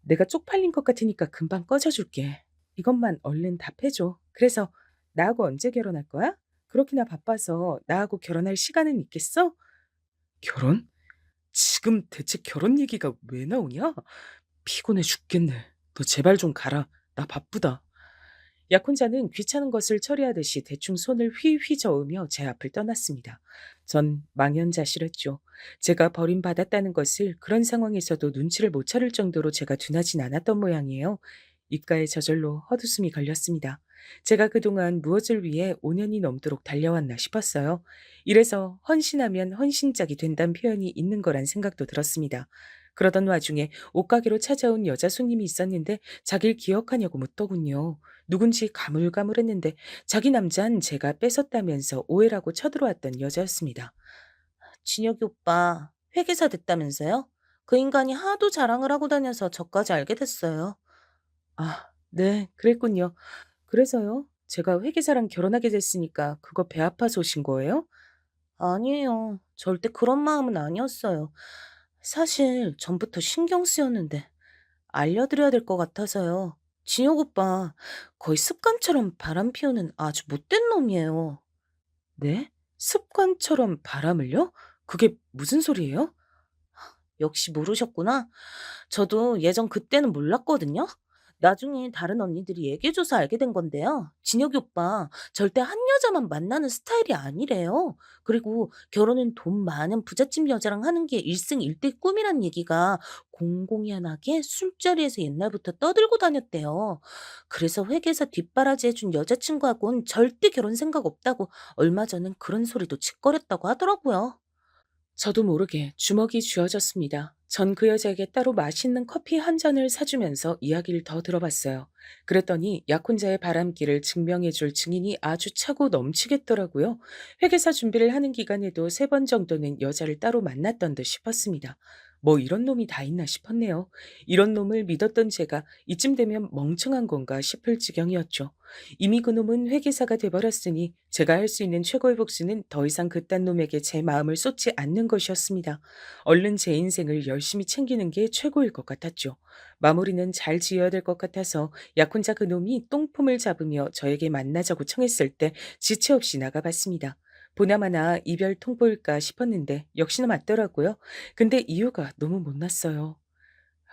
내가 쪽팔린 것 같으니까 금방 꺼져줄게. 이것만 얼른 답해줘. 그래서 나하고 언제 결혼할 거야? 그렇게나 바빠서 나하고 결혼할 시간은 있겠어? 결혼? 지금 대체 결혼 얘기가 왜 나오냐? 피곤해 죽겠네. 너 제발 좀 가라. 나 바쁘다. 약혼자는 귀찮은 것을 처리하듯이 대충 손을 휘휘 저으며 제 앞을 떠났습니다. 전 망연자실했죠. 제가 버림받았다는 것을 그런 상황에서도 눈치를 못 차릴 정도로 제가 둔하진 않았던 모양이에요. 입가에 저절로 헛웃음이 걸렸습니다. 제가 그동안 무엇을 위해 5년이 넘도록 달려왔나 싶었어요. 이래서 헌신하면 헌신짝이 된다는 표현이 있는 거란 생각도 들었습니다. 그러던 와중에 옷가게로 찾아온 여자 손님이 있었는데 자기를 기억하냐고 묻더군요. 누군지 가물가물했는데 자기 남잔 제가 뺏었다면서 오해라고 쳐들어왔던 여자였습니다. 진혁이 오빠 회계사 됐다면서요? 그 인간이 하도 자랑을 하고 다녀서 저까지 알게 됐어요. 아, 네, 그랬군요. 그래서요? 제가 회계사랑 결혼하게 됐으니까 그거 배 아파서 오신 거예요? 아니에요. 절대 그런 마음은 아니었어요. 사실 전부터 신경 쓰였는데 알려드려야 될 것 같아서요. 진혁 오빠 거의 습관처럼 바람 피우는 아주 못된 놈이에요. 네? 습관처럼 바람을요? 그게 무슨 소리예요? 역시 모르셨구나. 저도 예전 그때는 몰랐거든요. 나중에 다른 언니들이 얘기해줘서 알게 된 건데요. 진혁이 오빠 절대 한 여자만 만나는 스타일이 아니래요. 그리고 결혼은 돈 많은 부잣집 여자랑 하는 게 일승일대 꿈이란 얘기가 공공연하게 술자리에서 옛날부터 떠들고 다녔대요. 그래서 회계사 뒷바라지 해준 여자친구하고는 절대 결혼 생각 없다고 얼마 전엔 그런 소리도 짓거렸다고 하더라고요. 저도 모르게 주먹이 쥐어졌습니다. 전 그 여자에게 따로 맛있는 커피 한 잔을 사주면서 이야기를 더 들어봤어요. 그랬더니 약혼자의 바람기를 증명해줄 증인이 아주 차고 넘치겠더라고요. 회계사 준비를 하는 기간에도 3번 정도는 여자를 따로 만났던 듯 싶었습니다. 뭐 이런 놈이 다 있나 싶었네요. 이런 놈을 믿었던 제가 이쯤 되면 멍청한 건가 싶을 지경이었죠. 이미 그놈은 회계사가 돼버렸으니 제가 할 수 있는 최고의 복수는 더 이상 그딴 놈에게 제 마음을 쏟지 않는 것이었습니다. 얼른 제 인생을 열심히 챙기는 게 최고일 것 같았죠. 마무리는 잘 지어야 될 것 같아서 약혼자 그놈이 똥폼을 잡으며 저에게 만나자고 청했을 때 지체 없이 나가봤습니다. 보나마나 이별 통보일까 싶었는데 역시나 맞더라고요. 근데 이유가 너무 못났어요.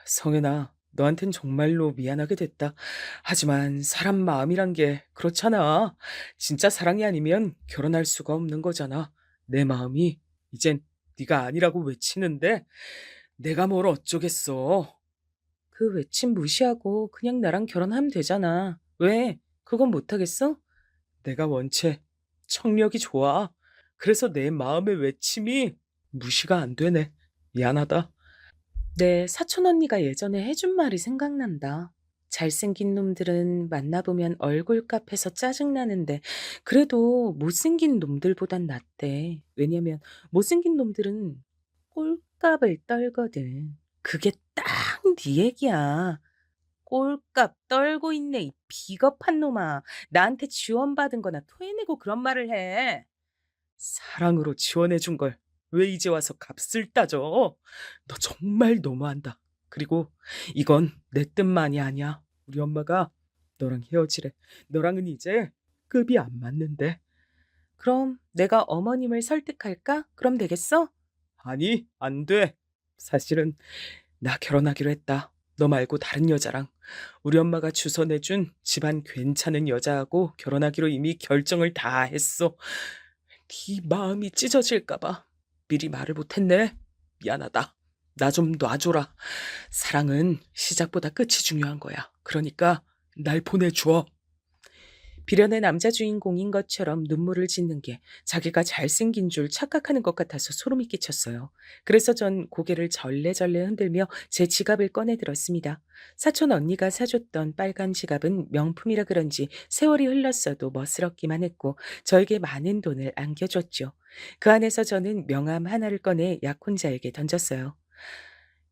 성현아, 너한텐 정말로 미안하게 됐다. 하지만 사람 마음이란 게 그렇잖아. 진짜 사랑이 아니면 결혼할 수가 없는 거잖아. 내 마음이 이젠 네가 아니라고 외치는데 내가 뭘 어쩌겠어. 그 외침 무시하고 그냥 나랑 결혼하면 되잖아. 왜? 그건 못하겠어? 내가 원체 청력이 좋아. 그래서 내 마음의 외침이 무시가 안 되네. 미안하다. 네, 사촌 언니가 예전에 해준 말이 생각난다. 잘생긴 놈들은 만나보면 얼굴값에서 짜증나는데 그래도 못생긴 놈들보단 낫대. 왜냐면 못생긴 놈들은 꼴값을 떨거든. 그게 딱 네 얘기야. 꼴값 떨고 있네, 이 비겁한 놈아. 나한테 지원받은 거나 토해내고 그런 말을 해. 사랑으로 지원해준 걸 왜 이제 와서 값을 따져? 너 정말 너무한다. 그리고 이건 내 뜻만이 아니야. 우리 엄마가 너랑 헤어지래. 너랑은 이제 급이 안 맞는데. 그럼 내가 어머님을 설득할까? 그럼 되겠어? 아니, 안 돼. 사실은 나 결혼하기로 했다. 너 말고 다른 여자랑. 우리 엄마가 주소 내준 집안 괜찮은 여자하고 결혼하기로 이미 결정을 다 했어. 네 마음이 찢어질까 봐 미리 말을 못했네. 미안하다. 나 좀 놔줘라. 사랑은 시작보다 끝이 중요한 거야. 그러니까 날 보내줘. 비련의 남자 주인공인 것처럼 눈물을 짓는 게 자기가 잘생긴 줄 착각하는 것 같아서 소름이 끼쳤어요. 그래서 전 고개를 절레절레 흔들며 제 지갑을 꺼내 들었습니다. 사촌 언니가 사줬던 빨간 지갑은 명품이라 그런지 세월이 흘렀어도 멋스럽기만 했고 저에게 많은 돈을 안겨줬죠. 그 안에서 저는 명함 하나를 꺼내 약혼자에게 던졌어요.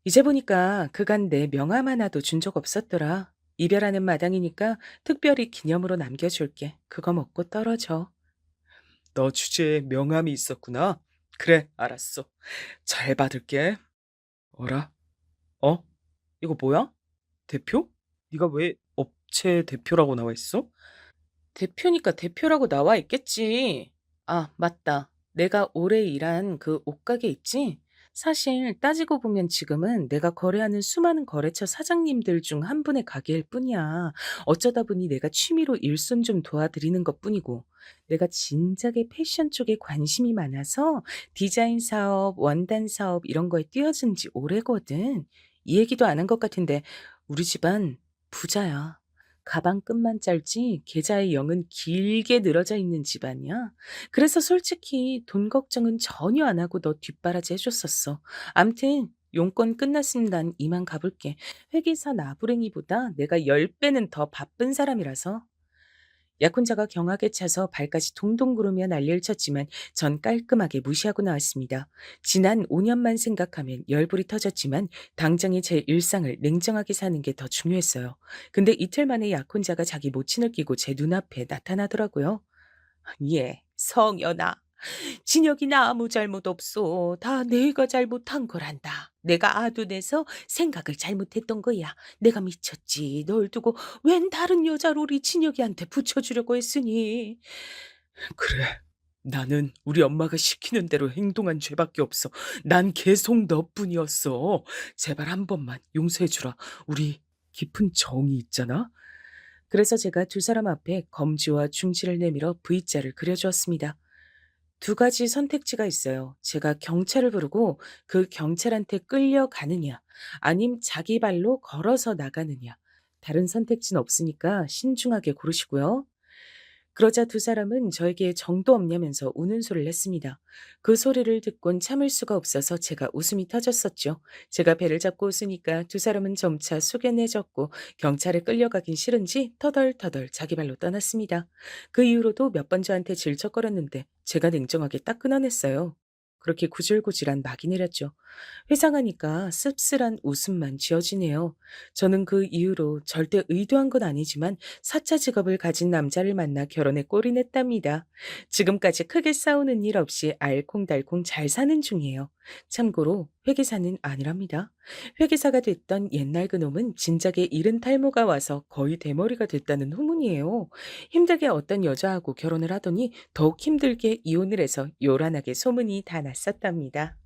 이제 보니까 그간 내 명함 하나도 준 적 없었더라. 이별하는 마당이니까 특별히 기념으로 남겨줄게. 그거 먹고 떨어져. 너 주제에 명함이 있었구나. 그래, 알았어. 잘 받을게. 어라? 어? 이거 뭐야? 대표? 네가 왜 업체 대표라고 나와 있어? 대표니까 대표라고 나와 있겠지. 아, 맞다. 내가 오래 일한 그 옷가게 있지? 사실 따지고 보면 지금은 내가 거래하는 수많은 거래처 사장님들 중 한 분의 가게일 뿐이야. 어쩌다 보니 내가 취미로 일손 좀 도와드리는 것뿐이고, 내가 진작에 패션 쪽에 관심이 많아서 디자인 사업, 원단 사업 이런 거에 뛰어든 지 오래거든. 이 얘기도 안 한 것 같은데 우리 집안 부자야. 가방 끈만 짧지 계좌의 영은 길게 늘어져 있는 집안이야. 그래서 솔직히 돈 걱정은 전혀 안 하고 너 뒷바라지 해줬었어. 암튼 용건 끝났으면 난 이만 가볼게. 회계사 나부랭이보다 내가 10배는 더 바쁜 사람이라서. 약혼자가 경악에 차서 발까지 동동 구르며 난리를 쳤지만 전 깔끔하게 무시하고 나왔습니다. 지난 5년만 생각하면 열불이 터졌지만 당장의 제 일상을 냉정하게 사는 게 더 중요했어요. 근데 이틀 만에 약혼자가 자기 모친을 끼고 제 눈앞에 나타나더라고요. 예, 성연아. 진혁이 나 아무 잘못 없어. 다 내가 잘못한 거란다. 내가 아둔해서 생각을 잘못했던 거야. 내가 미쳤지. 널 두고 웬 다른 여자를 우리 진혁이한테 붙여주려고 했으니. 그래. 나는 우리 엄마가 시키는 대로 행동한 죄밖에 없어. 난 계속 너뿐이었어. 제발 한 번만 용서해주라. 우리 깊은 정이 있잖아. 그래서 제가 두 사람 앞에 검지와 중지를 내밀어 V자를 그려주었습니다. 두 가지 선택지가 있어요. 제가 경찰을 부르고 그 경찰한테 끌려가느냐, 아님 자기 발로 걸어서 나가느냐. 다른 선택지는 없으니까 신중하게 고르시고요. 그러자 두 사람은 저에게 정도 없냐면서 우는 소리를 했습니다. 그 소리를 듣곤 참을 수가 없어서 제가 웃음이 터졌었죠. 제가 배를 잡고 웃으니까 두 사람은 점차 숙연해졌고 경찰에 끌려가긴 싫은지 터덜터덜 자기 발로 떠났습니다. 그 이후로도 몇 번 저한테 질척거렸는데 제가 냉정하게 딱 끊어냈어요. 그렇게 구질구질한 막이 내렸죠. 회상하니까 씁쓸한 웃음만 지어지네요. 저는 그 이후로 절대 의도한 건 아니지만 사차 직업을 가진 남자를 만나 결혼에 꼴이 냈답니다. 지금까지 크게 싸우는 일 없이 알콩달콩 잘 사는 중이에요. 참고로 회계사는 아니랍니다. 회계사가 됐던 옛날 그놈은 진작에 이른 탈모가 와서 거의 대머리가 됐다는 후문이에요. 힘들게 어떤 여자하고 결혼을 하더니 더욱 힘들게 이혼을 해서 요란하게 소문이 다 났었답니다.